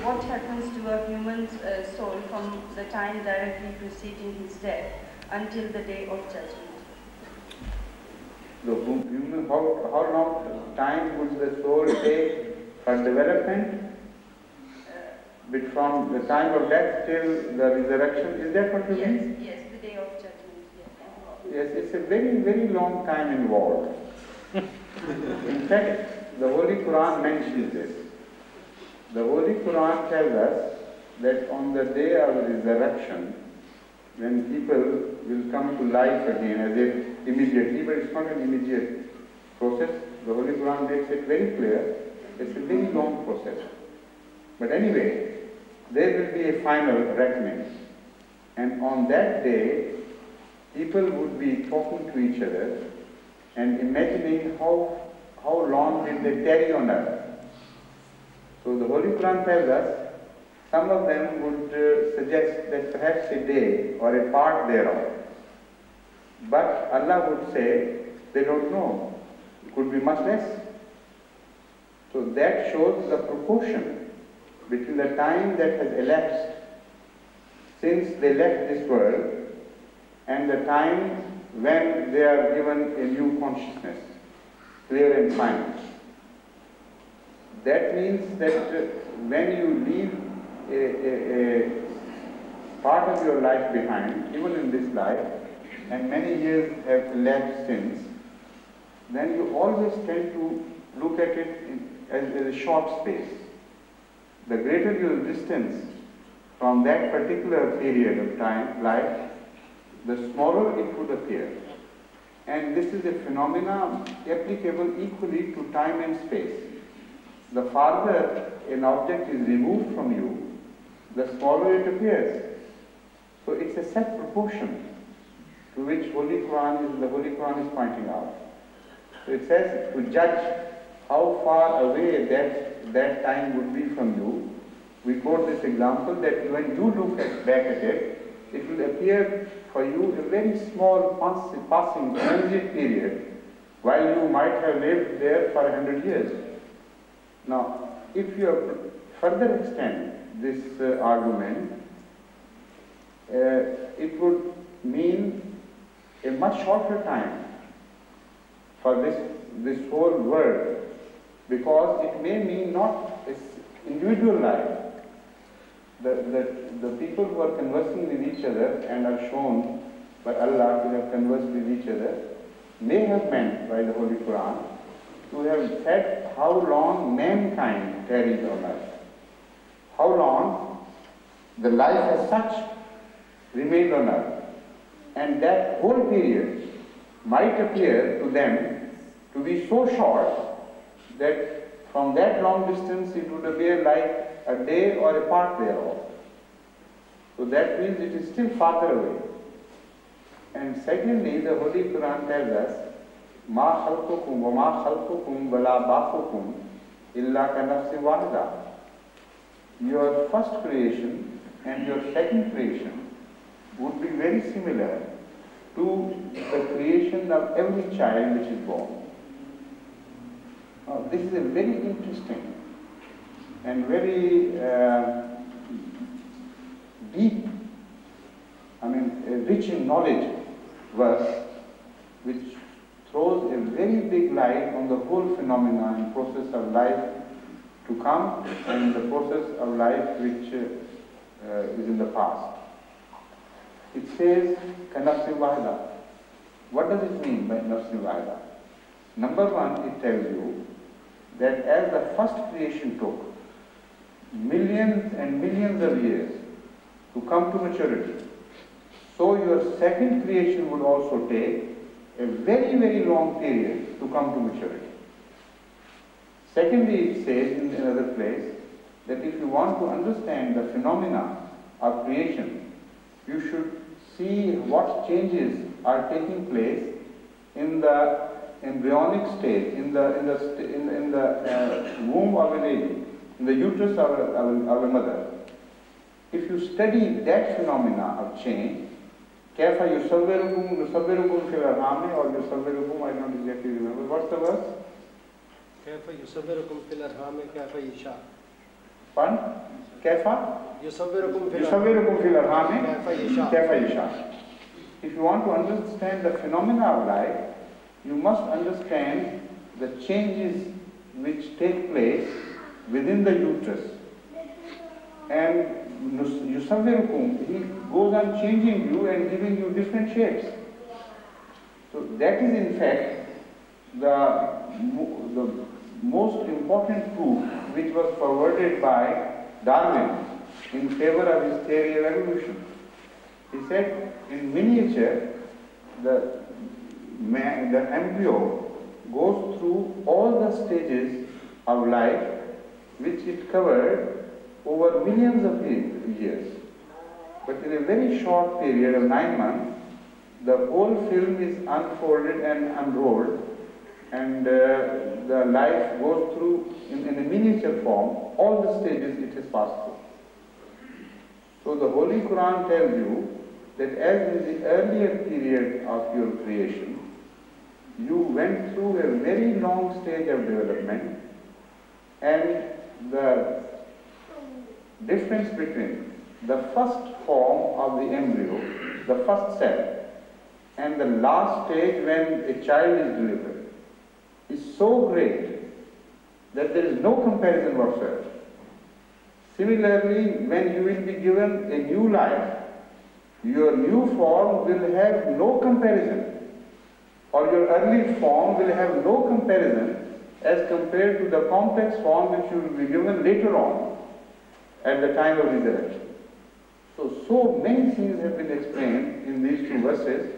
Speaker 9: What happens to a human's soul from the time directly preceding his death until the day of judgment?
Speaker 1: How long time would the soul take for development? But from the time of death till the resurrection, is that what you mean?
Speaker 9: Yes, the day of judgment.
Speaker 1: Yes, it's a very, very long time involved. In fact, the Holy Quran mentions this. The Holy Quran tells us that on the day of resurrection, when people will come to life again as if immediately, but it's not an immediate process. The Holy Quran makes it very clear. It's a very long process. But anyway, there will be a final reckoning. And on that day, people would be talking to each other and imagining how long did they tarry on earth. So the Holy Quran tells us, some of them would suggest that perhaps a day or a part thereof. But Allah would say, they don't know. It could be much less. So that shows the proportion between the time that has elapsed since they left this world and the time when they are given a new consciousness. clear and fine. That means that when you leave a part of your life behind, even in this life, and many years have elapsed since, then you always tend to look at it as a short space. The greater your distance from that particular period of time, life, the smaller it would appear. And this is a phenomenon applicable equally to time and space. The farther an object is removed from you, the smaller it appears. So it's a set proportion to which the Holy Quran is pointing out. So it says to judge how far away that time would be from you. We quote this example that when you look back at it, it will appear for you a very small passing transient period, while you might have lived there for 100 years. Now, if you further extend this argument, it would mean a much shorter time for this whole world, because it may mean not an individual life. The people who are conversing with each other and are shown by Allah to have conversed with each other may have meant by the Holy Quran to have said how long mankind carries on earth, how long the life as such remained on earth, and that whole period might appear to them to be so short that from that long distance it would appear like a day or a part thereof. So that means it is still farther away. And secondly, the Holy Quran tells us, Ma khalqukum wa ma khalqukum wa la ba'thukum illa ka nafsin wahida. Your first creation and your second creation would be very similar to the creation of every child which is born. Now, this is a very interesting and very deep, rich in knowledge verse, which throws a very big light on the whole phenomenon and process of life to come and the process of life which is in the past. It says, Kanafsi Wahida. What does it mean by Nafsi Wahida? Number one, it tells you that as the first creation took millions and millions of years to come to maturity, so your second creation would also take a very, very long period to come to maturity. Secondly, it says in another place that if you want to understand the phenomena of creation, you should see what changes are taking place in the embryonic stage, in the womb of a lady, in the uterus of a mother. If you study that phenomena of change, كيف يصوركم في الأرحام or يصوركم, I don't exactly remember. What's the verse?
Speaker 10: كيف يصوركم في الأرحام كيف يشاء.
Speaker 1: Pardon? كيف
Speaker 10: يصوركم
Speaker 1: في الأرحام
Speaker 10: كيف يشاء.
Speaker 1: If you want to understand the phenomena of life, you must understand the changes which take place within the uterus. And Yusavvirukum, he goes on changing you and giving you different shapes. So that is in fact the most important proof which was forwarded by Darwin in favor of his theory of evolution. He said, in miniature, the embryo goes through all the stages of life which it covered over millions of years. But in a very short period of 9 months, the whole film is unfolded and unrolled, and the life goes through, in a miniature form, all the stages it has passed through. So the Holy Quran tells you that as in the earlier period of your creation, you went through a very long stage of development, and the difference between the first form of the embryo, the first cell, and the last stage when a child is delivered, is so great that there is no comparison whatsoever. Similarly, when you will be given a new life, your new form will have no comparison, or your early form will have no comparison as compared to the complex form which you will be given later on at the time of resurrection. So many things have been explained in these two verses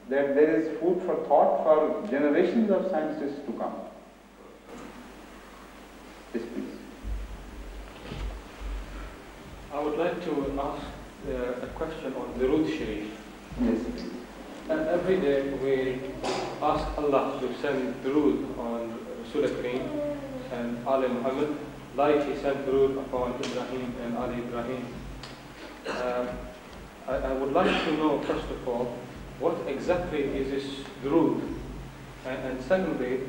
Speaker 1: that there is food for thought for generations of scientists to come. Yes, please.
Speaker 11: I would like to ask a question on the Durood Sharif.
Speaker 1: Yes, please.
Speaker 11: Every day we ask Allah to send Durood on Rasul Kareem and Ali Muhammad, like He sent Durood upon Ibrahim and Ali Ibrahim. I would like to know, first of all, what exactly is this Durood? And secondly,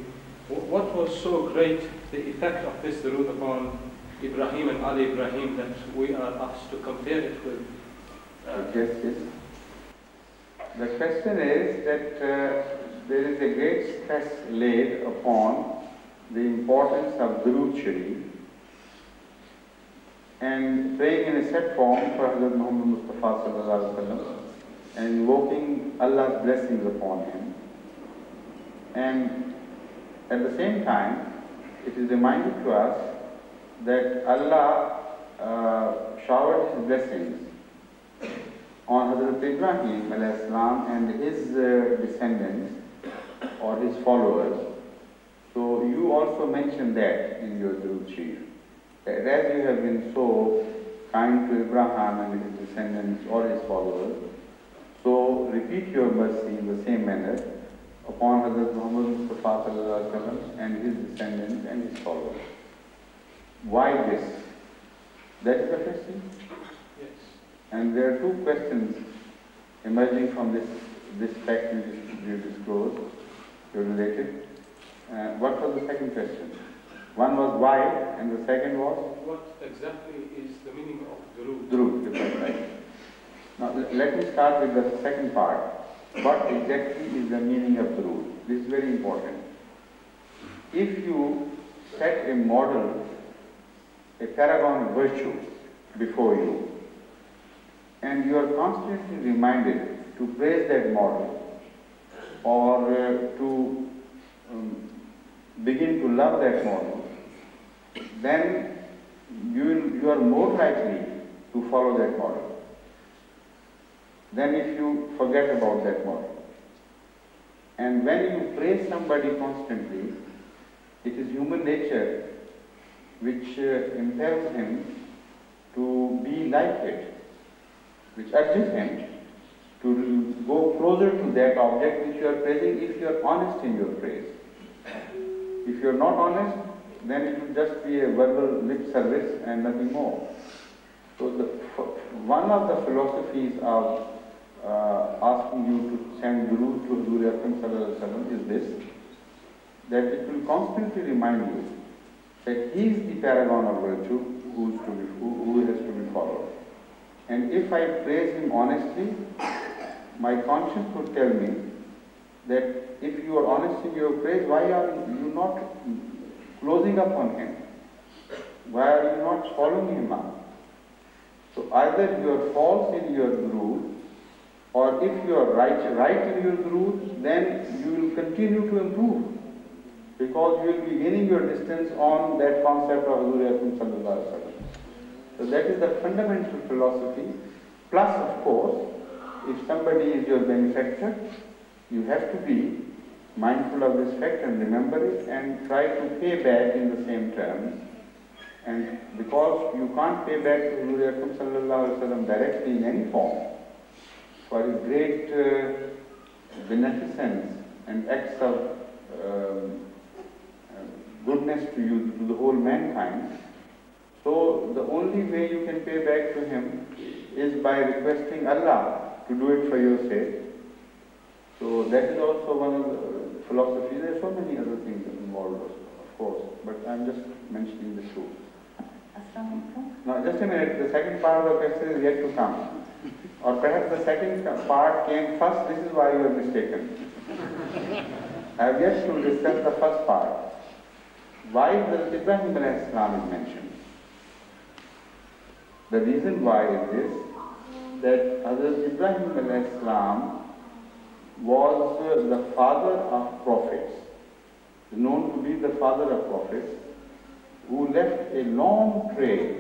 Speaker 11: what was so great, the effect of this Durood upon Ibrahim and Ali Ibrahim, that we are asked to compare it with?
Speaker 1: Yes. The question is that there is a great stress laid upon the importance of Durood Sharif and praying in a set form for Hazrat Muhammad Mustafa sallallahu alaihi wasallam and invoking Allah's blessings upon him. And at the same time, it is reminded to us that Allah showered His blessings on Hazrat Ibrahim alayhi salam and his descendants or his followers. So you also mentioned that in your Durood Sharif. That as you have been so kind to Abraham and his descendants or his followers, so repeat your mercy in the same manner upon Hazrat Muhammad Mustafa sallallahu alaihi wasallam and his descendants and his followers. Why this? That is the question?
Speaker 11: Yes.
Speaker 1: And there are two questions emerging from this fact you disclosed, you related. What was the second question? One was why, and the second was?
Speaker 11: What exactly is the meaning of Durood?
Speaker 1: Durood, right. Now let me start with the second part. What exactly is the meaning of Durood? This is very important. If you set a model, a paragon of virtue before you, and you are constantly reminded to praise that model or to begin to love that model, then you are more likely to follow that model than if you forget about that model. And when you praise somebody constantly, it is human nature which impels him to be like it, which urges him to go closer to that object which you are praising if you are honest in your praise. If you are not honest, then it will just be a verbal lip service and nothing more. So one of the philosophies of asking you to send Durood to Hazrat Akram sallallahu alaihi wasallam is this, that it will constantly remind you that he is the paragon of virtue who has to be followed. And if I praise him honestly, my conscience would tell me that if you are honest in your praise, why are you not closing up on him? Why are you not following him up? So either you are false in your Durood, or if you are right in your Durood, then you will continue to improve, because you will be gaining your distance on that concept of Hazrat Akram sallallahu alaihi wasallam. So that is the fundamental philosophy. Plus, of course, if somebody is your benefactor, you have to be mindful of this fact and remember it and try to pay back in the same terms. And because you can't pay back to Hazrat Akram sallallahu alaihi wasallam directly in any form for his great beneficence and acts of goodness to you, to the whole mankind. So the only way you can pay back to him is by requesting Allah to do it for your sake. So that is also one of the philosophies. There are so many other things involved, of course, but I'm just mentioning the two. Now just a minute, the second part of the question is yet to come. Or perhaps the second part came first, this is why you are mistaken. I have yet to discuss the first part. Why Hazrat Ibrahim alayhi salam is mentioned? The reason why is this, that Hazrat Ibrahim alayhi salam was the father of prophets, known to be the father of prophets, who left a long trail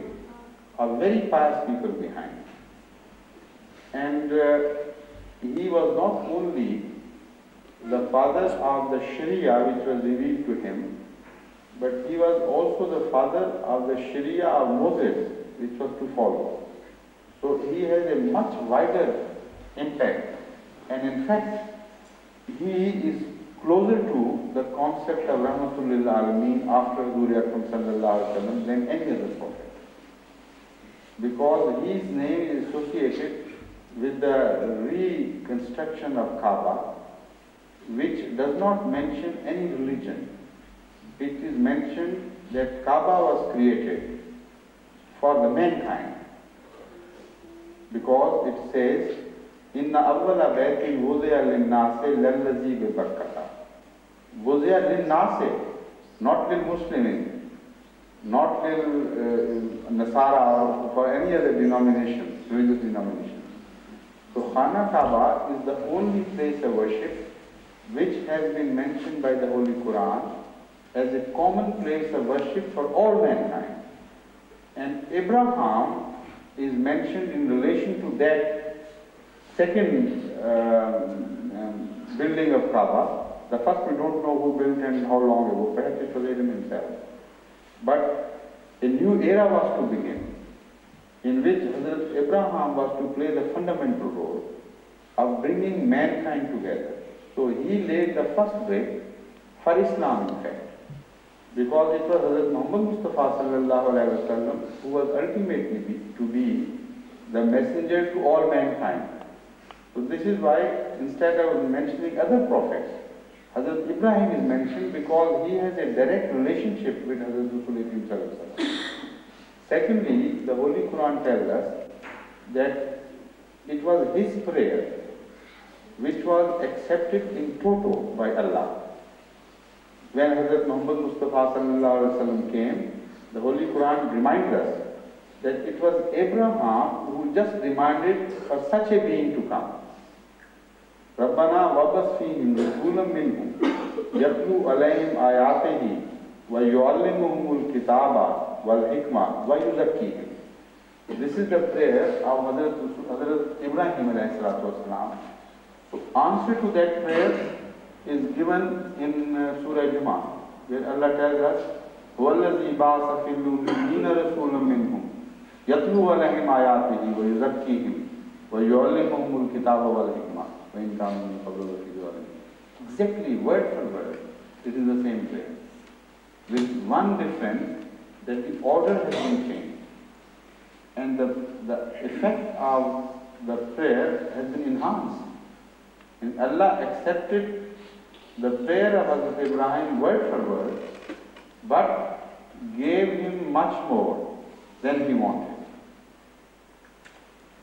Speaker 1: of very pious people behind. And he was not only the father of the Sharia which was revealed to him, but he was also the father of the Sharia of Moses which was to follow. So he has a much wider impact, and in fact he is closer to the concept of Rahmatul lil Alameen after Huzur Akram sallallahu alaihi wasallam than any other prophet, because his name is associated with the reconstruction of Kaaba, which does not mention any religion. It is mentioned that Kaaba was created for the mankind, because it says, Inna awwala baytin wudi'a lin-nasi lallazi bi Bakkata. Wudi'a lin-nasi, not lil Muslimin, not lil Nasara or for any other denomination, religious denomination. So Khana Kaaba is the only place of worship which has been mentioned by the Holy Quran as a common place of worship for all mankind. And Abraham is mentioned in relation to that second building of Kaaba. The first we don't know who built and how long ago, perhaps it was Adam himself. But a new era was to begin, in which Hazrat Abraham was to play the fundamental role of bringing mankind together. So he laid the first brick for Islam, in fact, because it was Hazrat Muhammad Mustafa sallallahu alaihi wasallam who was ultimately to be the messenger to all mankind. So this is why, instead of mentioning other prophets, Hazrat Ibrahim is mentioned because he has a direct relationship with Hazrat Rasulullah sallallahu alaihi wasallam. Secondly, the Holy Quran tells us that it was his prayer which was accepted in toto by Allah. When Hazrat Muhammad Mustafa sallallahu alaihi wasallam came, the Holy Quran reminds us that it was Abraham who just demanded for such a being to come. Rabbana wabas fihim rasulam minhum yatlu alayhim ayatihi wa yuallimuhumul kitaba wal hikmah wa yuzakkihim. This is the prayer of Hazrat Ibrahim alayhi salatu wasalam. So answer to that prayer is given in Surah Jummah, where Allah tells us, وَالَّذِي بَعَثَ فِي الْأُمِّيِّينَ رَسُولًا مِّنْهُمْ يَتْلُو عَلَيْهِمْ آيَاتِهِ وَيُزَكِّيهِمْ وَيُعَلِّمُهُمُ الْكِتَابَ وَالْحِكْمَةَ وَإِنْ كَانُوا مِن قَبْلُ لَفِي ضَلَالٍ مُّبِينٍ. Exactly, word for word, it is the same prayer, with one difference, that the order has been changed, and the effect of the prayer has been enhanced. And Allah accepted the prayer of Hazrat Ibrahim word for word, but gave him much more than he wanted.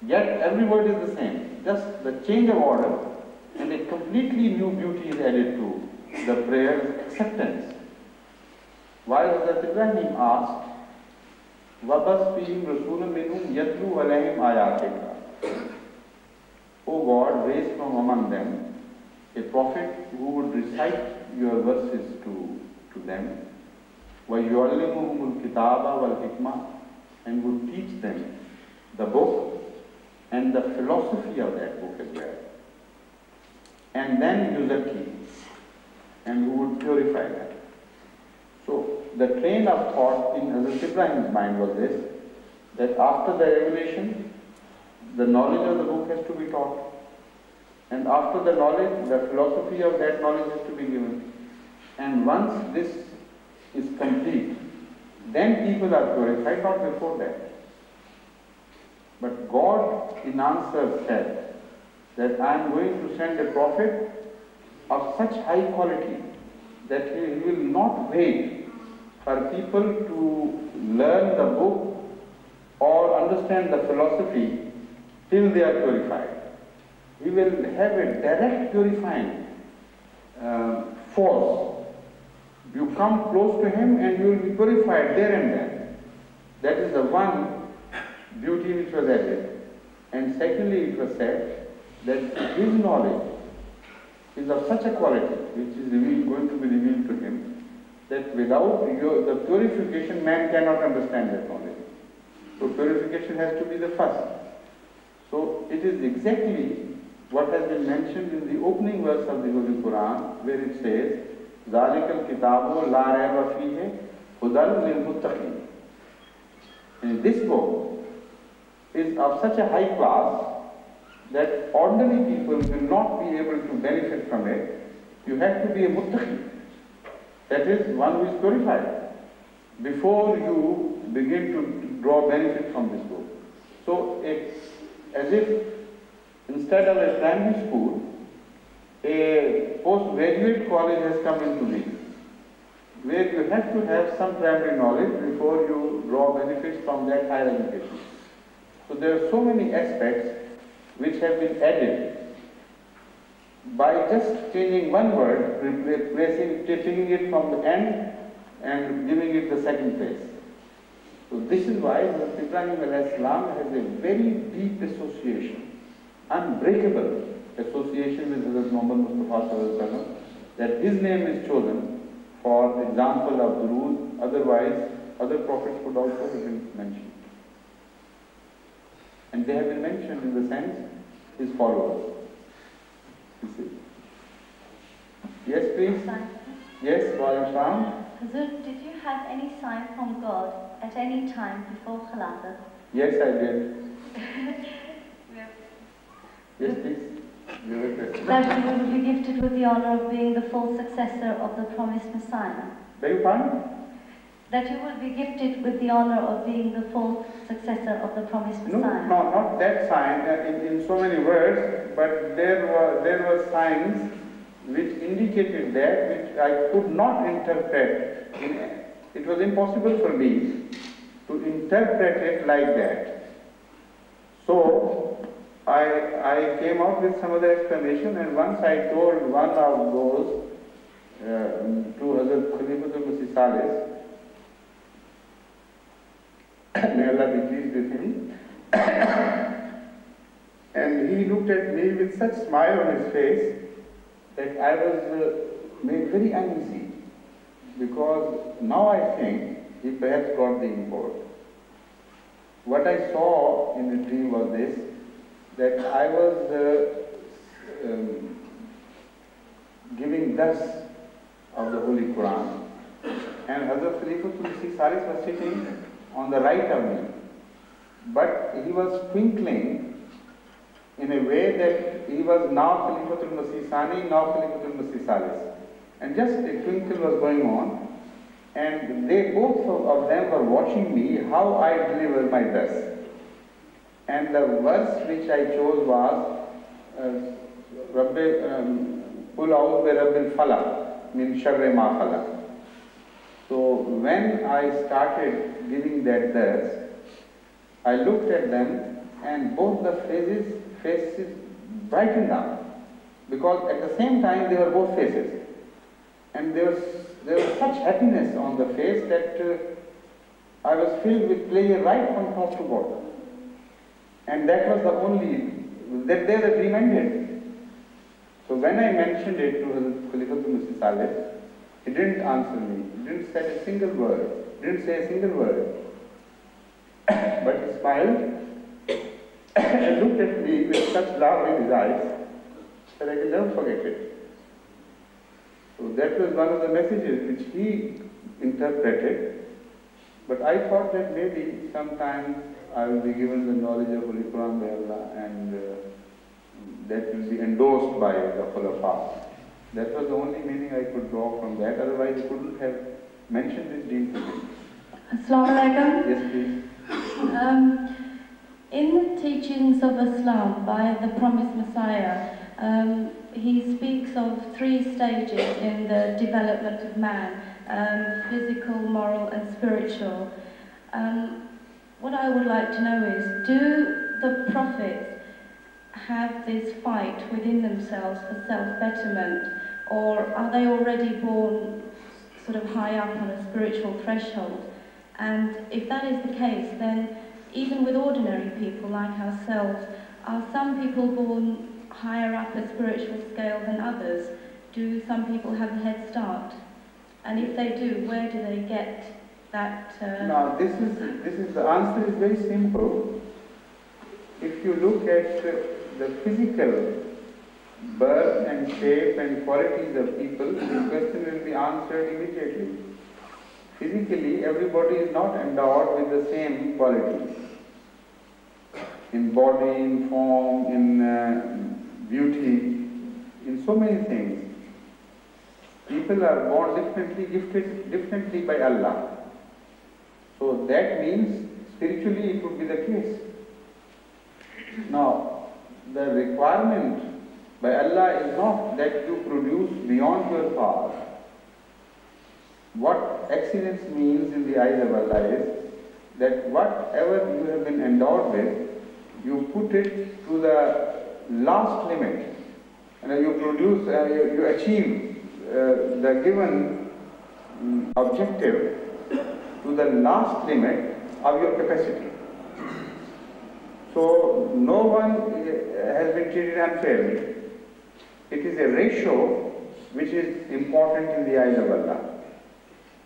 Speaker 1: Yet every word is the same, just the change of order, and a completely new beauty is added to the prayer's acceptance. While Hazrat Ibrahim asked, وَبَسْ فِيهِمْ رَسُولًا مِّنْهُمْ يَتْلُو عَلَيْهِمْ آيَاتِكَ. O God, raise from among them a prophet who would recite your verses to them, وَيُعَلِّمُهُمُ الْكِتَابَ وَالْحِكْمَةَ, and would teach them the book and the philosophy of that book as well. And then Yuzaki, and who would purify them. So the train of thought in Hazrat Ibrahim's mind was this, that after the revelation, the knowledge of the book has to be taught. And after the knowledge, the philosophy of that knowledge has to be given. And once this is complete, then people are purified, not before that. But God in answer said that I am going to send a prophet of such high quality that he will not wait for people to learn the book or understand the philosophy till they are purified. He will have a direct purifying force. You come close to him and you will be purified there and then. That is the one beauty which was added. And secondly, it was said that his knowledge is of such a quality which is going to be revealed to him that without the purification, man cannot understand that knowledge. So purification has to be the first. So it is exactly what has been mentioned in the opening verse of the Holy Quran, where it says, ذَلِكَ الْكِتَابُ لَا رَيْبَ فِيهِ هُدًى لِلْمُتَّقِينَ. And this book is of such a high class that ordinary people will not be able to benefit from it. You have to be a muttaqi, that is one who is purified, before you begin to draw benefit from this book. So it's as if instead of a primary school, a postgraduate college has come into being, where you have to have some primary knowledge before you draw benefits from that higher education. So there are so many aspects which have been added by just changing one word, taking it from the end and giving it the second place. So this is why Ibrahim alayhi salam has a very deep association, unbreakable association with Hazrat Muhammad Mustafa sallallahu alaihi wasallam, that his name is chosen for example of durood, otherwise other prophets would also have been mentioned. And they have been mentioned in the sense his followers. You see. Yes, please. Yes, wa alaikum salam.
Speaker 12: Hazrat, did you have any sign from God at any time before Khilafah?
Speaker 1: Yes, I did. Yes, please.
Speaker 12: That you will be gifted with the honor of being the full successor of the promised Messiah.
Speaker 1: Beg your pardon?
Speaker 12: That you will be gifted with the honor of being the full successor of the promised Messiah.
Speaker 1: No, not that sign in so many words, but there were signs which indicated that, which I could not interpret. It was impossible for me to interpret it like that. So I came out with some other explanation, and once I told one of those to Hazrat Khalifatul Masih Salis, may Allah be pleased with him, and he looked at me with such smile on his face that I was made very uneasy, because now I think he perhaps got the import. What I saw in the dream was this, that I was giving dars of the Holy Quran, and Hazrat Khalifatul Masih Salis was sitting on the right of me, but he was twinkling in a way that he was now Khalifatul Masih Sani, now Khalifatul Masih Salis, and just a twinkle was going on, and they both of them were watching me how I deliver my dars. And the verse which I chose was Qul a'udhu bi rabbil falaq min sharri ma khalaq. So when I started giving that dars, I looked at them and both the faces brightened up, because at the same time they were both faces, and there was such happiness on the face that I was filled with pleasure right from top to bottom. And that was the only, that their dream ended. So when I mentioned it to Khalifatul Masih Salis, he didn't answer me, he didn't say a single word, but he smiled and looked at me with such love in his eyes that I can never forget it. So that was one of the messages which he interpreted, but I thought that maybe sometime I will be given the knowledge of Holy Quran by Allah, and that will be endorsed by the Khulafa. That was the only meaning I could draw from that, otherwise I couldn't have mentioned this deed to him.
Speaker 6: Assalamu alaikum.
Speaker 1: Yes, please.
Speaker 6: In the teachings of Islam by the promised Messiah, he speaks of 3 stages in the development of man, physical, moral and spiritual. What I would like to know is, do the prophets have this fight within themselves for self-betterment, or are they already born sort of high up on a spiritual threshold? And if that is the case, then even with ordinary people like ourselves, are some people born higher up a spiritual scale than others? Do some people have a head start? And if they do, where do they get that?
Speaker 1: Now, the answer is very simple. If you look at the physical birth and shape and qualities of people, the question will be answered immediately. Physically, everybody is not endowed with the same qualities. In body, in form, in beauty, in so many things. People are born differently, gifted differently by Allah. So that means spiritually it would be the case. Now, the requirement by Allah is not that you produce beyond your power. What excellence means in the eyes of Allah is that whatever you have been endowed with, you put it to the last limit, and you produce, you achieve the given objective to the last limit of your capacity. So no one has been treated unfairly. It is a ratio which is important in the eyes of Allah.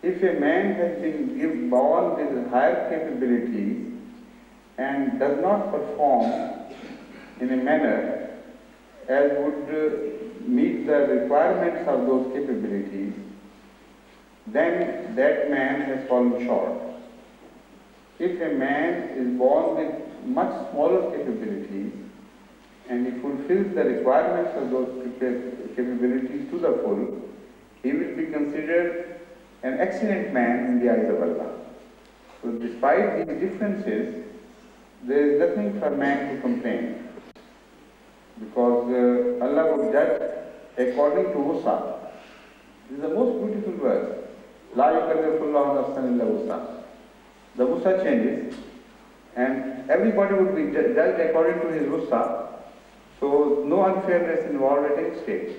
Speaker 1: If a man has been born with higher capabilities and does not perform in a manner as would meet the requirements of those capabilities, then that man has fallen short. If a man is born with much smaller capabilities and he fulfills the requirements of those capabilities to the full, he will be considered an excellent man in the eyes of Allah. So despite these differences, there is nothing for man to complain, because Allah would judge according to wusa. This is the most beautiful verse. La yukallifullahu nafsan illa wusa. The wusa changes, and everybody would be judged according to his wusa. So no unfairness involved at any stage.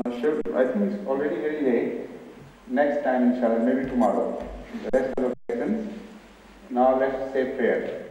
Speaker 1: Now, I think it's already very late. Next time, inshallah, maybe tomorrow. The rest of the questions. Now let's say prayer.